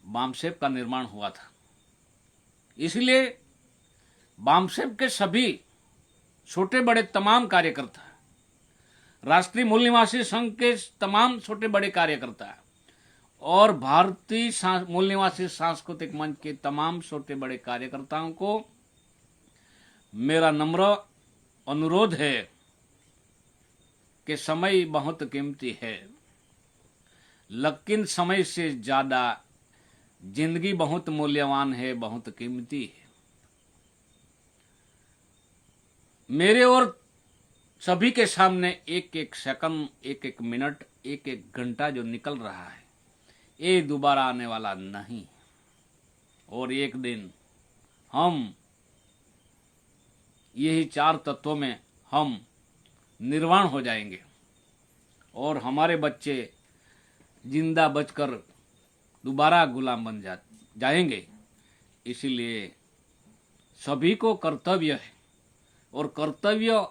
बामसेब का निर्माण हुआ था। इसलिए बामसेब के सभी छोटे बड़े तमाम कार्यकर्ता, राष्ट्रीय मूल निवासी संघ के तमाम छोटे बड़े कार्यकर्ता और भारतीय मूल निवासी सांस्कृतिक मंच के तमाम छोटे बड़े कार्यकर्ताओं को मेरा नम्र अनुरोध है कि समय बहुत कीमती है, लेकिन समय से ज्यादा जिंदगी बहुत मूल्यवान है, बहुत कीमती है। मेरे और सभी के सामने एक एक सेकंड, एक एक मिनट, एक एक घंटा जो निकल रहा है, ये दोबारा आने वाला नहीं। और एक दिन हम यही चार तत्वों में हम निर्वाण हो जाएंगे और हमारे बच्चे जिंदा बचकर दोबारा गुलाम बन जाएंगे। इसीलिए सभी को कर्तव्य है, और कर्तव्य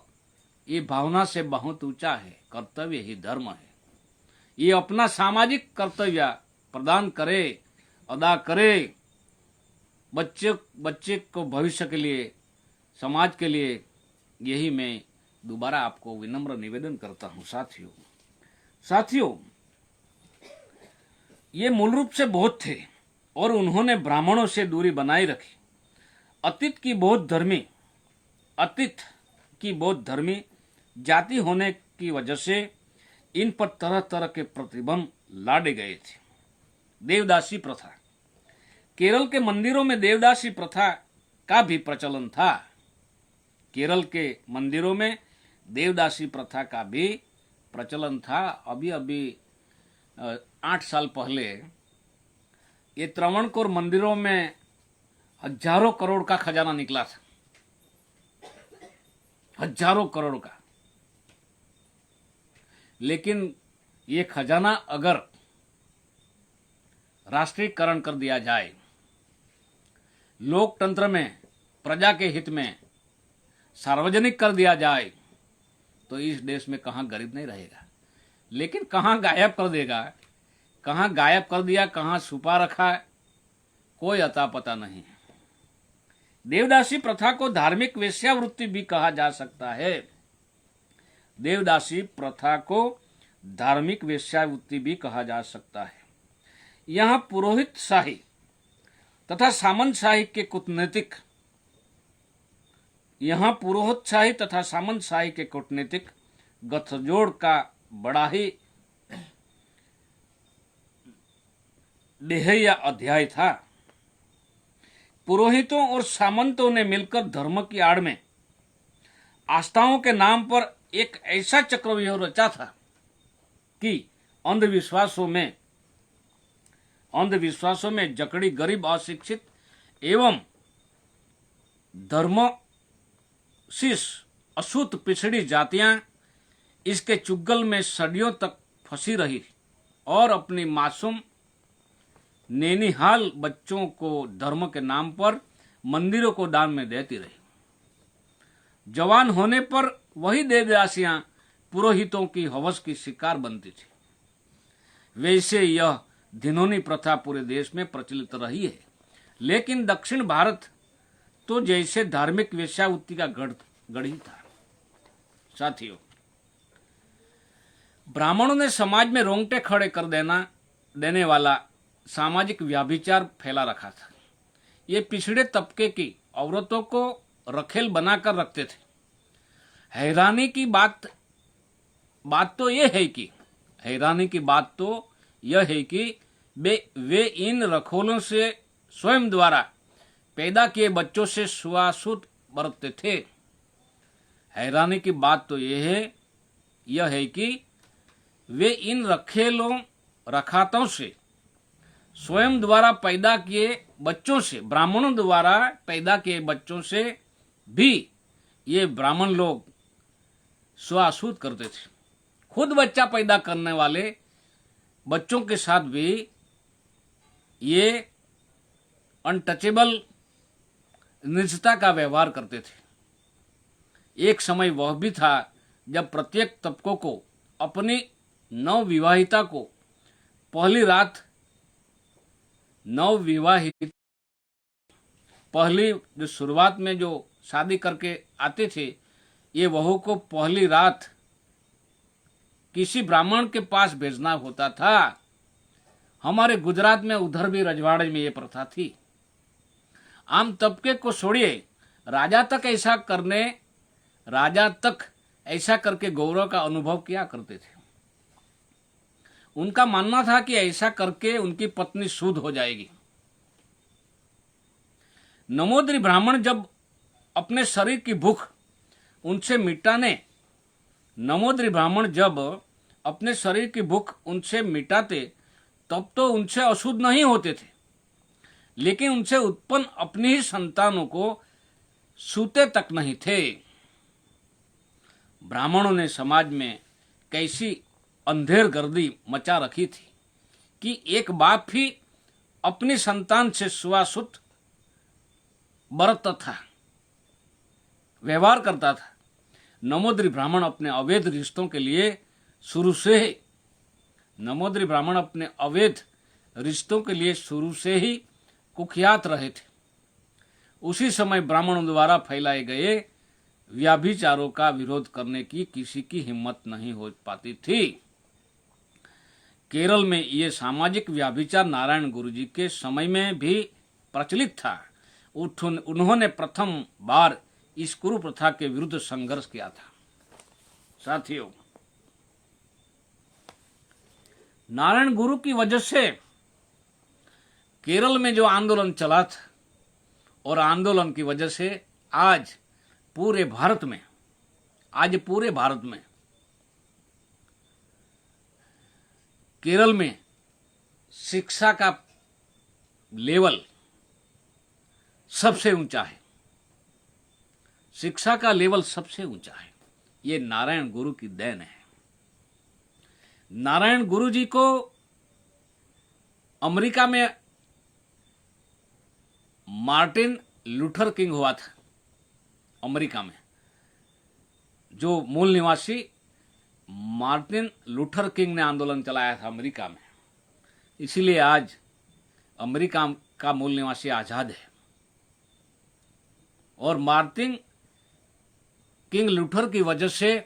ये भावना से बहुत ऊंचा है। कर्तव्य ही धर्म है। ये अपना सामाजिक कर्तव्य प्रदान करे, अदा करे, बच्चे को भविष्य के लिए, समाज के लिए। यही मैं दोबारा आपको विनम्र निवेदन करता हूं। साथियों, ये मूल रूप से बौद्ध थे और उन्होंने ब्राह्मणों से दूरी बनाए रखी। अतीत की बौद्ध धर्मी जाति होने की वजह से इन पर तरह तरह के प्रतिबंध लादे गए थे। देवदासी प्रथा, केरल के मंदिरों में देवदासी प्रथा का भी प्रचलन था। केरल के मंदिरों में देवदासी प्रथा का भी प्रचलन था। अभी 8 साल पहले ये त्रावणकोर मंदिरों में हजारों करोड़ का खजाना निकला था, हजारों करोड़ का। लेकिन ये खजाना अगर राष्ट्रीयकरण कर दिया जाए, लोकतंत्र में प्रजा के हित में सार्वजनिक कर दिया जाए, तो इस देश में कहां गरीब नहीं रहेगा। लेकिन कहां गायब कर देगा, कहां गायब कर दिया, कहां छुपा रखा, कोई अता पता नहीं। देवदासी प्रथा को धार्मिक वेश्यावृत्ति भी कहा जा सकता है। देवदासी प्रथा को धार्मिक वेश्यावृत्ति भी कहा जा सकता है। यहां पुरोहित शाही तथा सामंत शाही के कूटनीतिक गठजोड़ का बड़ा ही देहया अध्याय था। पुरोहितों और सामंतों ने मिलकर धर्म की आड़ में आस्थाओं के नाम पर एक ऐसा चक्रव्यूह रचा था कि अंधविश्वासों में जकड़ी गरीब, अशिक्षित एवं धर्मशीष अछूत पिछड़ी जातियां इसके चुगल में सदियों तक फंसी रही और अपनी मासूम नैनीहाल बच्चों को धर्म के नाम पर मंदिरों को दान में देती रही। जवान होने पर वही देवदासियां पुरोहितों की हवस की शिकार बनती थी। वैसे यह धिनोनी प्रथा पूरे देश में प्रचलित रही है, लेकिन दक्षिण भारत तो जैसे धार्मिक वेश्यावृत्ति का गढ़ ही था। साथियों, ब्राह्मणों ने समाज में रोंगटे खड़े कर देने वाला सामाजिक व्याभिचार फैला रखा था। ये पिछड़े तबके की औरतों को रखेल बनाकर रखते थे। हैरानी की बात तो यह है कि वे इन रखोलों से स्वयं द्वारा पैदा किए बच्चों से छुआछूत बरतते थे। हैरानी की बात तो यह है कि वे इन रखातों से स्वयं द्वारा पैदा किए बच्चों से, ब्राह्मणों द्वारा पैदा किए बच्चों से भी ये ब्राह्मण लोग छुआछूत करते थे। खुद बच्चा पैदा करने वाले बच्चों के साथ भी ये अनटचेबल निजता का व्यवहार करते थे। एक समय वह भी था जब प्रत्येक तबकों को अपनी नवविवाहिता को पहली जो शुरुआत में जो शादी करके आते थे, ये वहू को पहली रात किसी ब्राह्मण के पास भेजना होता था। हमारे गुजरात में, उधर भी रजवाड़े में ये प्रथा थी। आम तबके को छोड़िए, राजा तक ऐसा करके गौरव का अनुभव किया करते थे। उनका मानना था कि ऐसा करके उनकी पत्नी शुद्ध हो जाएगी। नमोद्री ब्राह्मण जब अपने शरीर की भूख उनसे मिटाते तब तो उनसे अशुद्ध नहीं होते थे, लेकिन उनसे उत्पन्न अपनी ही संतानों को छूते तक नहीं थे। ब्राह्मणों ने समाज में कैसी अंधेरगर्दी मचा रखी थी कि एक बाप ही अपनी संतान से छुआछूत बरतता था, व्यवहार करता था। नमोद्री ब्राह्मण अपने अवैध रिश्तों के लिए शुरू से ही कुख्यात रहे थे। उसी समय ब्राह्मणों द्वारा फैलाए गए व्याभिचारों का विरोध करने की किसी की हिम्मत नहीं हो पाती थी। केरल में ये सामाजिक व्याभिचार नारायण गुरुजी के समय में भी प्रचलित था। उन्होंने प्रथम बार इस कुप्रथा के विरुद्ध संघर्ष किया था। साथियों, नारायण गुरु की वजह से केरल में जो आंदोलन चला था, और आंदोलन की वजह से आज पूरे भारत में केरल में शिक्षा का लेवल सबसे ऊंचा है। शिक्षा का लेवल सबसे ऊंचा है। ये नारायण गुरु की देन है। नारायण गुरु जी को अमेरिका में मार्टिन लूथर किंग हुआ था। अमेरिका में जो मूल निवासी मार्टिन लूथर किंग ने आंदोलन चलाया था अमेरिका में, इसीलिए आज अमेरिका का मूल निवासी आजाद है। और मार्टिन किंग लूथर की वजह से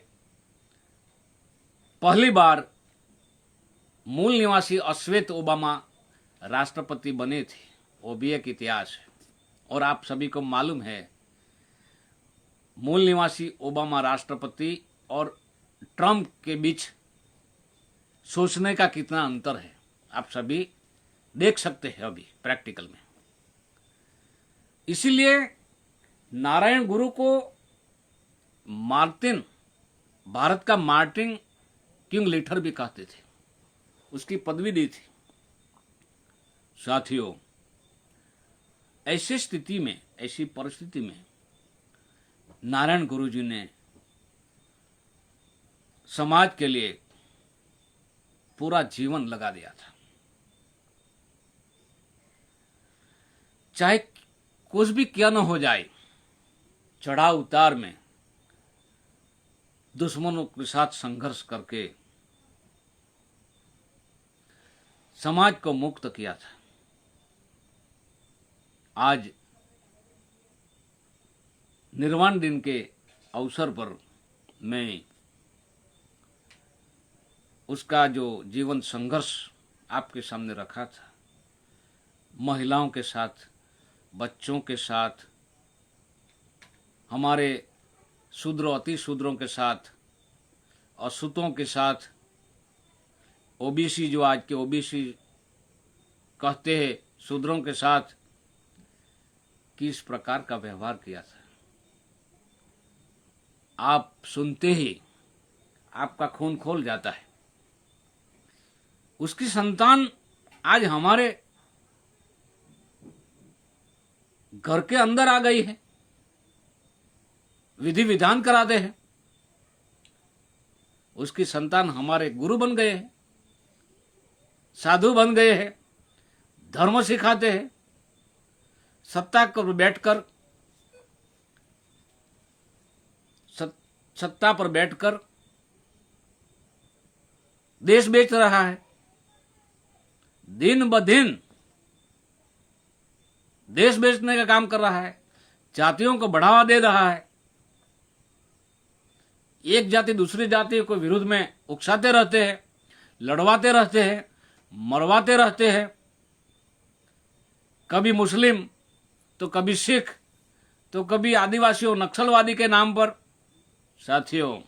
पहली बार मूल निवासी अश्वेत ओबामा राष्ट्रपति बने थे। वो भी एक इतिहास है। और आप सभी को मालूम है मूल निवासी ओबामा राष्ट्रपति और ट्रंप के बीच सोचने का कितना अंतर है, आप सभी देख सकते हैं अभी प्रैक्टिकल में। इसीलिए नारायण गुरु को भारत का मार्टिन किंग लूथर भी कहते थे। उसकी पदवी दी थी। साथियों, ऐसी स्थिति में, ऐसी परिस्थिति में नारायण गुरुजी ने समाज के लिए पूरा जीवन लगा दिया था। चाहे कुछ भी क्या न हो जाए, चढ़ाव उतार में दुश्मनों के साथ संघर्ष करके समाज को मुक्त किया था। आज निर्वाण दिन के अवसर पर मैं उसका जो जीवन संघर्ष आपके सामने रखा था, महिलाओं के साथ, बच्चों के साथ, हमारे शूद्रों, अति शूद्रों के साथ, अछूतों के साथ, ओबीसी जो आज के ओबीसी कहते हैं, शूद्रों के साथ किस प्रकार का व्यवहार किया था, आप सुनते ही आपका खून खोल जाता है। उसकी संतान आज हमारे घर के अंदर आ गई है, विधि विधान कराते हैं। उसकी संतान हमारे गुरु बन गए हैं, साधु बन गए हैं, धर्म सिखाते हैं। सत्ता पर बैठकर देश बेच रहा है। दिन ब दिन देश बेचने का काम कर रहा है, जातियों को बढ़ावा दे रहा है। एक जाति दूसरी जाति को विरुद्ध में उकसाते रहते हैं, लड़वाते रहते हैं, मरवाते रहते हैं। कभी मुस्लिम तो कभी सिख तो कभी आदिवासियों, नक्सलवादी के नाम पर। साथियों,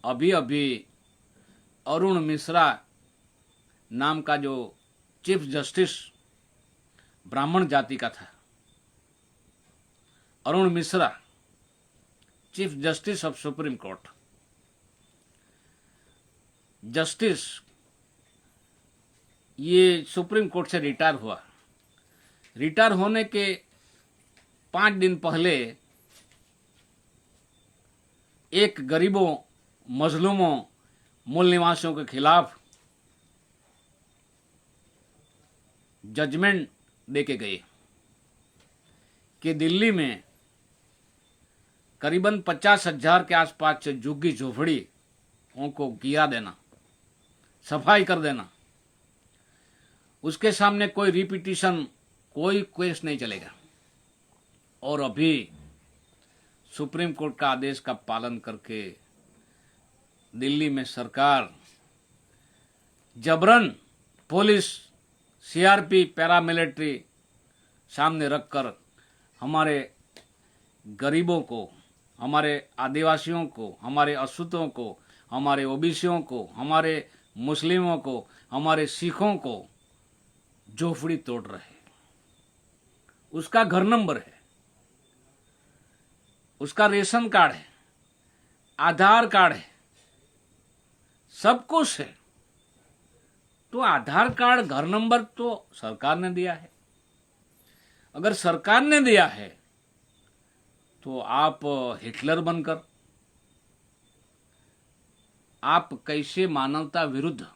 अभी अभी अरुण मिश्रा नाम का जो चीफ जस्टिस ब्राह्मण जाति का था, Arun Mishra, chief justice of supreme court, justice, ये सुप्रीम कोर्ट से रिटायर हुआ। रिटायर होने के 5 दिन पहले एक गरीबों, मजलूमों, मूल निवासियों के खिलाफ जजमेंट देके गए कि दिल्ली में करीबन 50,000 के आसपास से झुग्गी झोपड़ी उनको गिरा देना, सफाई कर देना। उसके सामने कोई रिपीटिशन, कोई केस नहीं चलेगा। और अभी सुप्रीम कोर्ट का आदेश का पालन करके दिल्ली में सरकार जबरन पुलिस, सीआरपी, पैरामिलिट्री सामने रखकर हमारे गरीबों को, हमारे आदिवासियों को, हमारे अछूतों को, हमारे ओबीसियों को, हमारे मुस्लिमों को, हमारे सिखों को झोपड़ी तोड़ रहे। उसका घर नंबर है, उसका रेशन कार्ड है, आधार कार्ड है, सब कुछ है। तो आधार कार्ड, घर नंबर तो सरकार ने दिया है। अगर सरकार ने दिया है तो आप हिटलर बनकर, आप कैसे मानवता विरुद्ध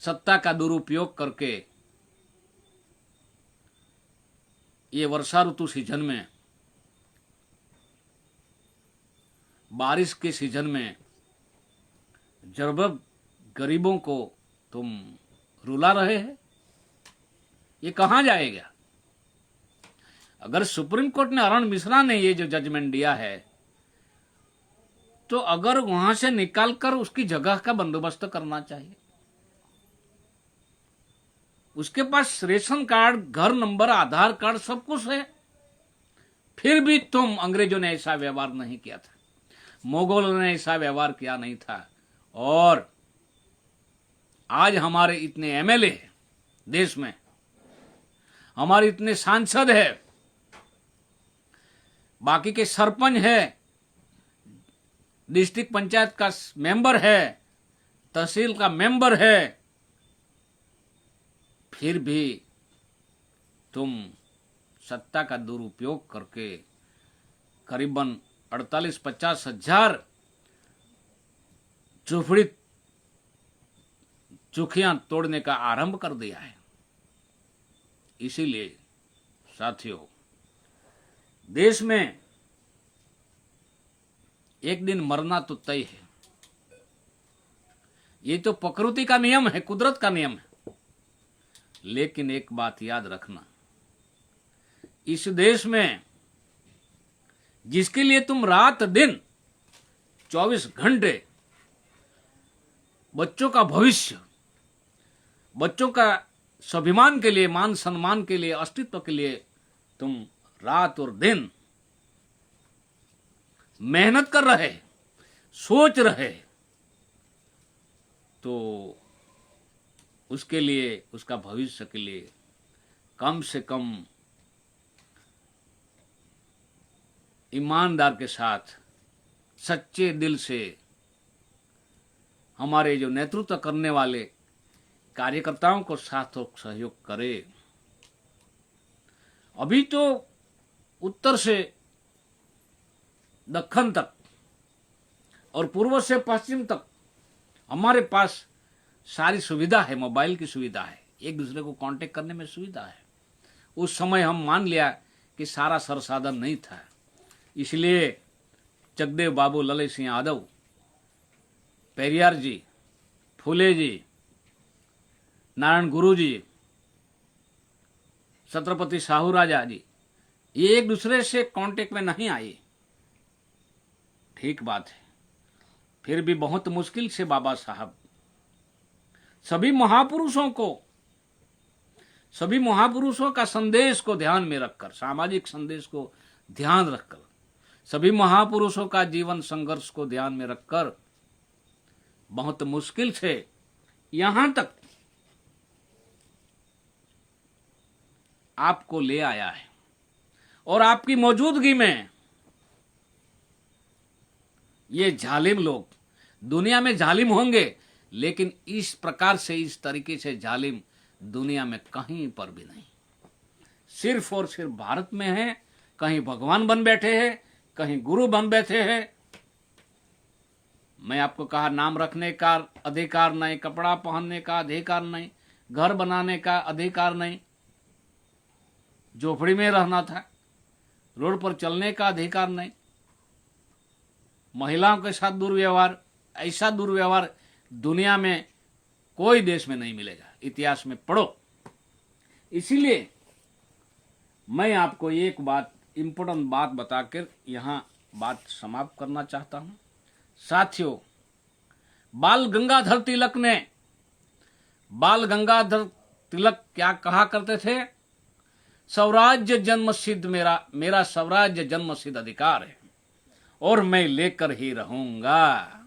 सत्ता का दुरुपयोग करके ये वर्षा ऋतु सीजन में, बारिश के सीजन में जरूरत गरीबों को तुम रुला रहे हैं, ये कहां जाएगा? अगर सुप्रीम कोर्ट ने, अरुण मिश्रा ने ये जो जजमेंट दिया है, तो अगर वहां से निकालकर उसकी जगह का बंदोबस्त करना चाहिए। उसके पास रेशन कार्ड, घर नंबर, आधार कार्ड सब कुछ है, फिर भी तुम, अंग्रेजों ने ऐसा व्यवहार नहीं किया था, मुगलों ने ऐसा व्यवहार किया नहीं था। और आज हमारे इतने एमएलए हैं देश में, हमारे इतने सांसद है, बाकी के सरपंच है, डिस्ट्रिक्ट पंचायत का मेंबर है, तहसील का मेंबर है, फिर भी तुम सत्ता का दुरुपयोग करके करीबन 48-50 हजार झोपड़ी चुखियां तोड़ने का आरंभ कर दिया है। इसीलिए साथियों, देश में एक दिन मरना तो तय है। ये तो प्रकृति का नियम है, कुदरत का नियम है। लेकिन एक बात याद रखना, इस देश में जिसके लिए तुम रात दिन 24 घंटे बच्चों का भविष्य, बच्चों का स्वाभिमान के लिए, मान सम्मान के लिए, अस्तित्व के लिए तुम रात और दिन मेहनत कर रहे, सोच रहे, तो उसके लिए, उसका भविष्य के लिए कम से कम ईमानदार के साथ, सच्चे दिल से हमारे जो नेतृत्व करने वाले कार्यकर्ताओं को साथ और सहयोग करे। अभी तो उत्तर से दक्षिण तक और पूर्व से पश्चिम तक हमारे पास सारी सुविधा है, मोबाइल की सुविधा है, एक दूसरे को कांटेक्ट करने में सुविधा है। उस समय हम मान लिया कि सारा संसाधन नहीं था, इसलिए जगदेव बाबू, ललित सिंह यादव, पेरियार जी, फुले जी, नारायण गुरु जी, छत्रपति साहू राजा जी, ये एक दूसरे से कांटेक्ट में नहीं आए। ठीक बात है, फिर भी बहुत मुश्किल से बाबा साहब सभी महापुरुषों का संदेश को ध्यान में रखकर, सामाजिक संदेश को ध्यान रखकर, सभी महापुरुषों का जीवन संघर्ष को ध्यान में रखकर बहुत मुश्किल से यहां तक आपको ले आया है। और आपकी मौजूदगी में ये जालिम लोग, दुनिया में जालिम होंगे, लेकिन इस प्रकार से, इस तरीके से जालिम दुनिया में कहीं पर भी नहीं। सिर्फ और सिर्फ भारत में है। कहीं भगवान बन बैठे हैं, कहीं गुरु बन बैठे हैं। मैं आपको कहा, नाम रखने का अधिकार नहीं, कपड़ा पहनने का अधिकार नहीं, घर बनाने का अधिकार नहीं, झोपड़ी में रहना था, रोड पर चलने का अधिकार नहीं, महिलाओं के साथ दुर्व्यवहार, ऐसा दुर्व्यवहार दुनिया में कोई देश में नहीं मिलेगा। इतिहास में पढ़ो। इसीलिए मैं आपको एक बात, इंपॉर्टेंट बात बताकर यहां बात समाप्त करना चाहता हूं। साथियों, बाल गंगाधर तिलक क्या कहा करते थे? स्वराज्य जन्म सिद्ध, मेरा स्वराज्य जन्म सिद्ध अधिकार है और मैं लेकर ही रहूंगा।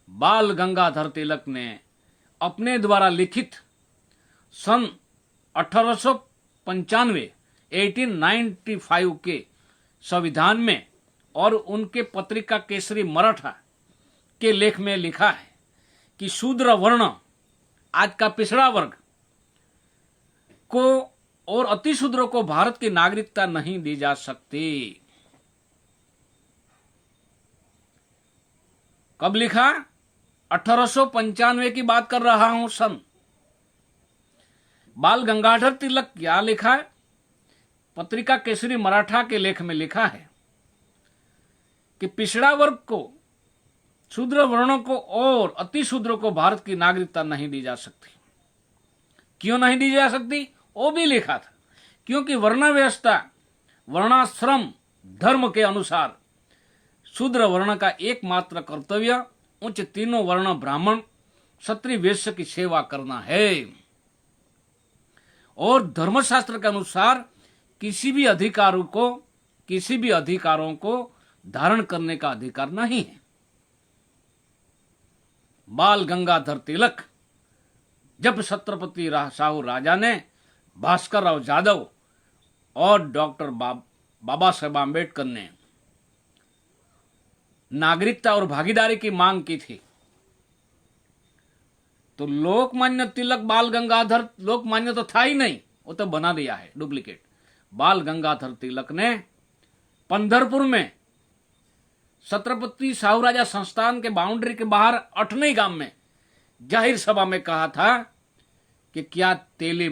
बाल गंगाधर तिलक ने अपने द्वारा लिखित सन 1895 के संविधान में और उनके पत्रिका केसरी मराठा के लेख में लिखा है कि शूद्र वर्ण, आज का पिछड़ा वर्ग को और अतिशूद्रों को भारत की नागरिकता नहीं दी जा सकती। कब लिखा? 1895 की बात कर रहा हूं सन। बाल गंगाधर तिलक क्या लिखा है? पत्रिका केसरी मराठा के लेख में लिखा है कि पिछड़ा वर्ग को, शूद्र वर्णों को और अतिशूद्रों को भारत की नागरिकता नहीं दी जा सकती। क्यों नहीं दी जा सकती? वो भी लिखा था, क्योंकि वर्ण व्यवस्था, वर्णाश्रम धर्म के अनुसार शूद्र वर्ण का एकमात्र कर्तव्य उच्च तीनों वर्ण ब्राह्मण, क्षत्रिय, वैश्य की सेवा करना है। और धर्मशास्त्र के अनुसार किसी भी अधिकारों को धारण करने का अधिकार नहीं है। बाल गंगाधर तिलक जब छत्रपति साहू राजा ने भास्कर राव जाधव और डॉक्टर बाबा साहेब आम्बेडकर ने नागरिकता और भागीदारी की मांग की थी, तो लोकमान्य तिलक बाल गंगाधर, लोकमान्य तो था ही नहीं, वो तो बना दिया है डुप्लीकेट। बाल गंगाधर तिलक ने पंढरपुर में छत्रपति साहू राजा संस्थान के बाउंड्री के बाहर अठनई गांव में जाहिर सभा में कहा था कि क्या तेली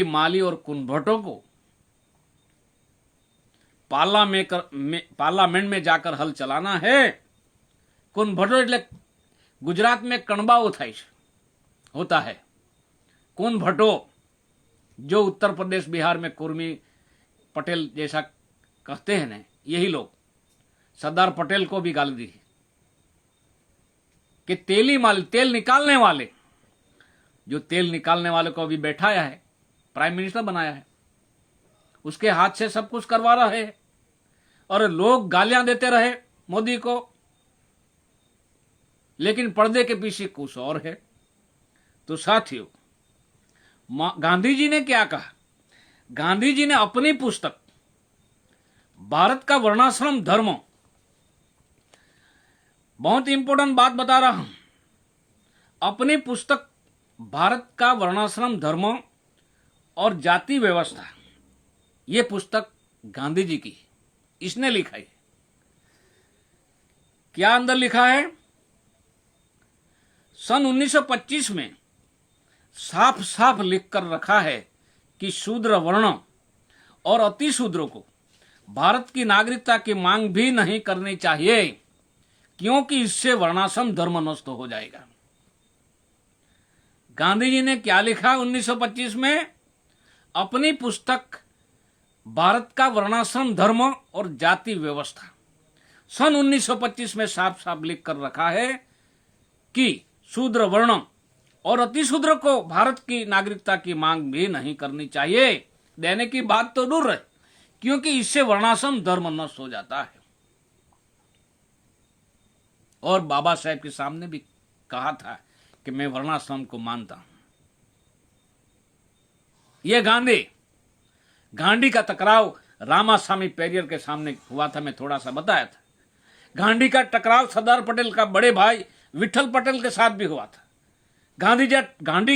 माली और कुंभटों को पार्लियामेंट में जाकर हल चलाना है। कुंभटो એટલે गुजरात में कणबाओ થાય છે होता है। कुंभटो जो उत्तर प्रदेश बिहार में कुर्मी पटेल जैसा कहते हैं ना, यही लोग सरदार पटेल को भी गाली दी कि तेली माली, तेल निकालने वाले, जो तेल निकालने वाले को अभी बैठाया है, प्राइम मिनिस्टर बनाया है, उसके हाथ से सब कुछ करवा रहे हैं और लोग गालियां देते रहे मोदी को, लेकिन पर्दे के पीछे कुछ और है। तो साथियों, गांधी जी ने क्या कहा? गांधी जी ने अपनी पुस्तक भारत का वर्णाश्रम धर्म, बहुत इंपॉर्टेंट बात बता रहा हूं, अपनी पुस्तक भारत का वर्णाश्रम धर्म और जाति व्यवस्था, ये पुस्तक गांधी जी की, इसने लिखा है। क्या अंदर लिखा है? सन 1925 में साफ साफ लिख कर रखा है कि शूद्र वर्ण और अति शूद्रों को भारत की नागरिकता की मांग भी नहीं करनी चाहिए, क्योंकि इससे वर्णाश्रम धर्म नष्ट हो जाएगा। गांधी जी ने क्या लिखा 1925 में अपनी पुस्तक भारत का वर्णाश्रम धर्म और जाति व्यवस्था? सन 1925 में साफ साफ लिख कर रखा है कि शूद्र वर्ण और अतिशूद्र को भारत की नागरिकता की मांग भी नहीं करनी चाहिए। देने की बात तो दूर है, क्योंकि इससे वर्णाश्रम धर्म नष्ट हो जाता है। और बाबा साहेब के सामने भी कहा था कि मैं वर्णाश्रम को मानता हूं। यह गांधी का टकराव रामास्वामी पेरियर के सामने हुआ था, मैं थोड़ा सा बताया था। गांधी का टकराव सरदार पटेल का बड़े भाई विठल पटेल के साथ भी हुआ था। गांधी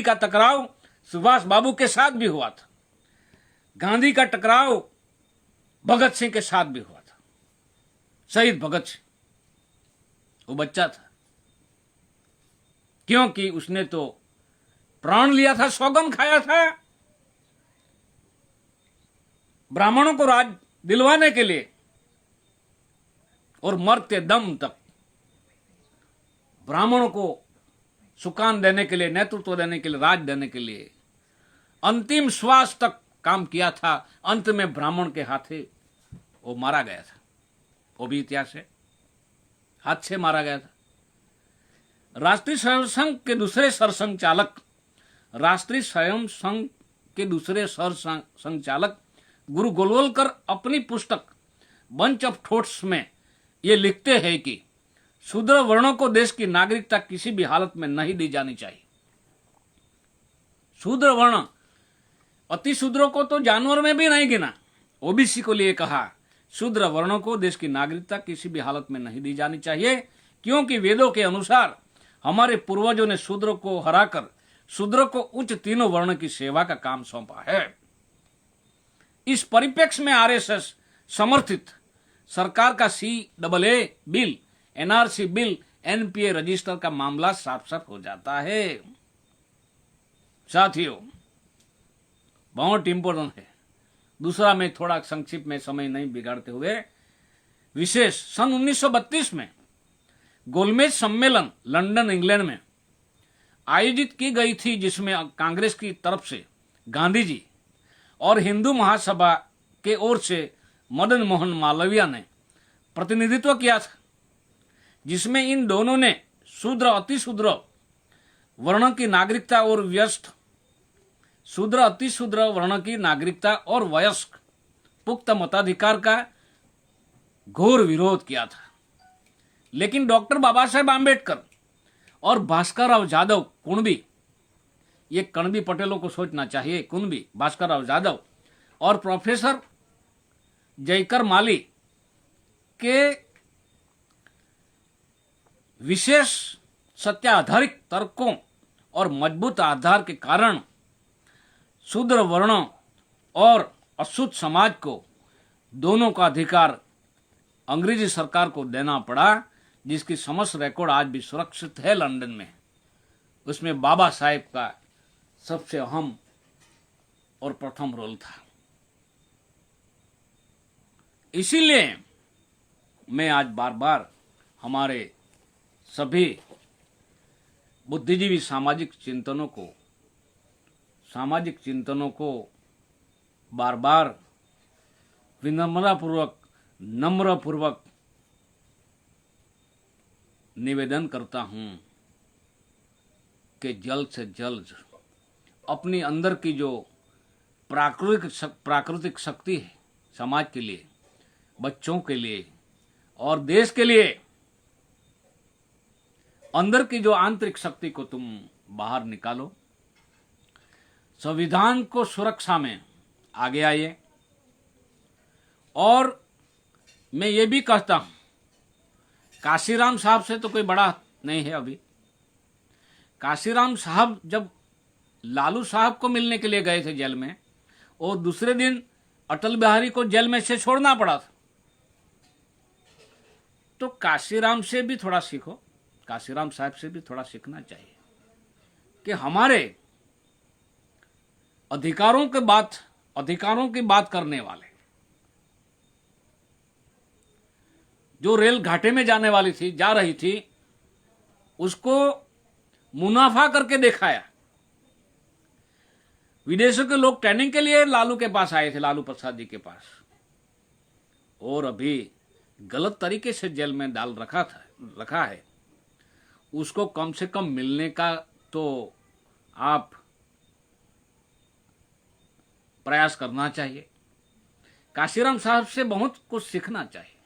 का टकराव सुभाष बाबू के साथ भी हुआ था। गांधी का टकराव भगत सिंह के साथ भी हुआ था। शहीद भगत सिंह, वो बच्चा था, क्योंकि उसने तो प्राण लिया था, सौगंध खाया था ब्राह्मणों को राज दिलवाने के लिए, और मरते दम तक ब्राह्मणों को सुकान देने के लिए, नेतृत्व देने के लिए, राज देने के लिए अंतिम श्वास तक काम किया था। अंत में ब्राह्मण के हाथे वो मारा गया था, वो भी इतिहास है, हाथ से मारा गया था। राष्ट्रीय स्वयं संघ के दूसरे सरसंघचालक गुरु गोलवलकर अपनी पुस्तक बंच ऑफ थॉट्स में ये लिखते हैं कि शूद्र वर्णों को देश की नागरिकता किसी भी हालत में नहीं दी जानी चाहिए। शूद्र वर्ण, अति शूद्रों को तो जानवर में भी नहीं गिना, ओबीसी को लिए कहा शूद्र वर्णों को देश की नागरिकता किसी भी हालत में नहीं दी जानी चाहिए, क्योंकि वेदों के अनुसार हमारे पूर्वजों ने शूद्र को हराकर शूद्र को उच्च तीनों वर्ण की सेवा का काम सौंपा है। इस परिप्रेक्ष्य में आरएसएस समर्थित सरकार का CAA bill, NRC bill, NPA register का मामला साफ साफ हो जाता है। साथियों, बहुत इंपोर्टेंट है। दूसरा, मैं थोड़ा संक्षिप्त में समय नहीं बिगाड़ते हुए विशेष सन 1932 में गोलमेज सम्मेलन लंदन इंग्लैंड में आयोजित की गई थी, जिसमें कांग्रेस की तरफ से गांधी जी और हिंदू महासभा के ओर से मदन मोहन मालवीय ने प्रतिनिधित्व किया था, जिसमें इन दोनों ने शूद्र अतिशूद्र वर्ण की नागरिकता और वर्ण की नागरिकता और वयस्क पुख्त मताधिकार का घोर विरोध किया था। लेकिन डॉक्टर बाबा साहेब आम्बेडकर और भास्कर जादव कुणबी, ये कणबी पटेलों को सोचना चाहिए, कुणबी भास्कर जादव और प्रोफेसर जयकर माली के विशेष सत्याधारित तर्कों और मजबूत आधार के कारण शूद्र वर्णों और अशुद्ध समाज को दोनों का अधिकार अंग्रेजी सरकार को देना पड़ा, जिसकी समस्त रिकॉर्ड आज भी सुरक्षित है लंदन में। उसमें बाबा साहेब का सबसे अहम और प्रथम रोल था। इसीलिए मैं आज बार बार हमारे सभी बुद्धिजीवी सामाजिक चिंतनों को बार बार नम्रपूर्वक निवेदन करता हूं कि जल्द से जल्द अपनी अंदर की जो प्राकृतिक शक्ति है समाज के लिए, बच्चों के लिए और देश के लिए, अंदर की जो आंतरिक शक्ति को तुम बाहर निकालो, संविधान को सुरक्षा में आगे आइए। और मैं ये भी कहता हूं, काशीराम साहब से तो कोई बड़ा नहीं है अभी। काशीराम साहब जब लालू साहब को मिलने के लिए गए थे जेल में, और दूसरे दिन अटल बिहारी को जेल में से छोड़ना पड़ा था। तो काशीराम से भी थोड़ा सीखो, काशीराम साहब से भी थोड़ा सीखना चाहिए कि हमारे अधिकारों की बात करने वाले, जो रेल घाटे में जा रही थी, उसको मुनाफा करके दिखाया। विदेशों के लोग ट्रेनिंग के लिए लालू के पास आए थे, लालू प्रसाद जी के पास, और अभी गलत तरीके से जेल में डाल रखा है। उसको कम से कम मिलने का तो आप प्रयास करना चाहिए। काशीराम साहब से बहुत कुछ सीखना चाहिए।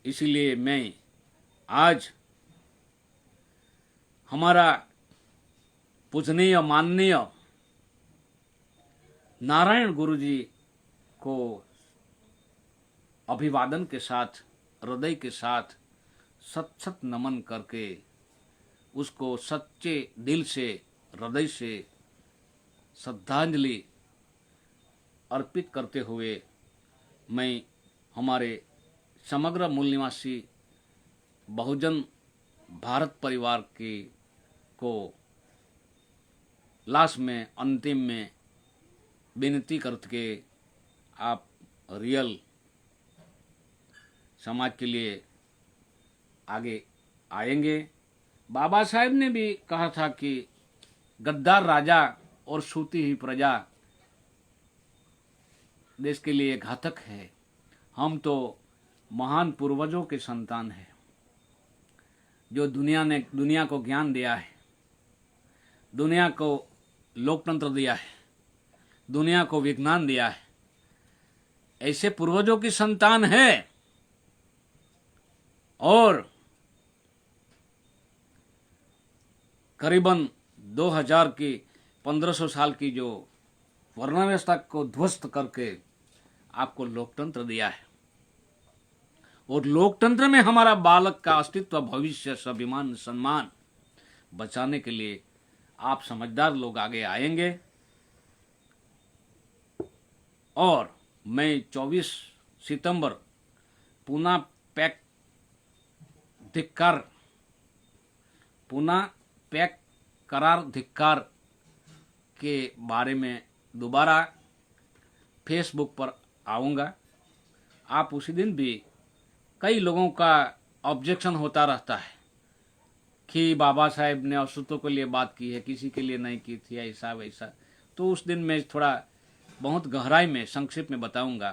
इसीलिए मैं आज हमारा पूजनीय माननीय नारायण गुरुजी को अभिवादन के साथ, हृदय के साथ सत नमन करके, उसको सच्चे दिल से, हृदय से श्रद्धांजलि अर्पित करते हुए मैं हमारे समग्र मूल निवासी बहुजन भारत परिवार को लास्ट में, अंतिम में विनती करके आप रियल समाज के लिए आगे आएंगे। बाबा साहेब ने भी कहा था कि गद्दार राजा और सूती ही प्रजा देश के लिए घातक है। हम तो महान पूर्वजों के संतान हैं, जो दुनिया को ज्ञान दिया है, दुनिया को लोकतंत्र दिया है, दुनिया को विज्ञान दिया है। ऐसे पूर्वजों की संतान है। और करीबन 2000 की 1500 साल की जो वर्णावस्था को ध्वस्त करके आपको लोकतंत्र दिया है, और लोकतंत्र में हमारा बालक का अस्तित्व, भविष्य, स्वाभिमान, सम्मान बचाने के लिए आप समझदार लोग आगे आएंगे। और मैं 24 सितंबर पुनः पैक करार धिक्कार के बारे में दोबारा फेसबुक पर आऊँगा। आप उसी दिन भी, कई लोगों का ऑब्जेक्शन होता रहता है कि बाबा साहेब ने अछूतों के लिए बात की है, किसी के लिए नहीं की थी, ऐसा वैसा। तो उस दिन मैं थोड़ा बहुत गहराई में, संक्षेप में बताऊंगा।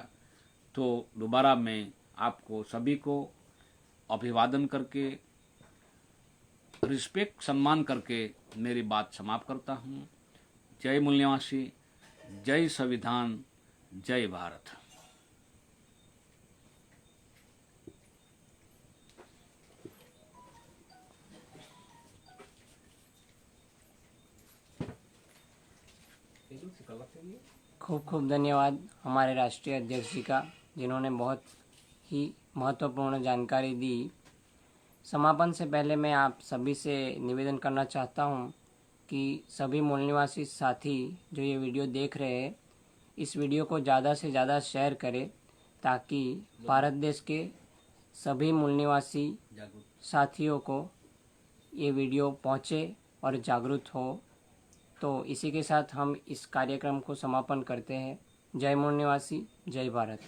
तो दोबारा मैं आपको सभी को अभिवादन करके, रिस्पेक्ट, सम्मान करके मेरी बात समाप्त करता हूँ। जय मूल निवासी, जय संविधान, जय भारत। खूब खूब धन्यवाद हमारे राष्ट्रीय अध्यक्ष जी का, जिन्होंने बहुत ही महत्वपूर्ण जानकारी दी समापन से पहले मैं आप सभी से निवेदन करना चाहता हूँ कि सभी मूल निवासी साथी जो ये वीडियो देख रहे हैं, इस वीडियो को ज़्यादा से ज़्यादा शेयर करें ताकि भारत देश के सभी मूल निवासी साथियों को ये वीडियो पहुँचे और जागरूक हो। तो इसी के साथ हम इस कार्यक्रम को समापन करते हैं। जय मूल निवासी, जय भारत।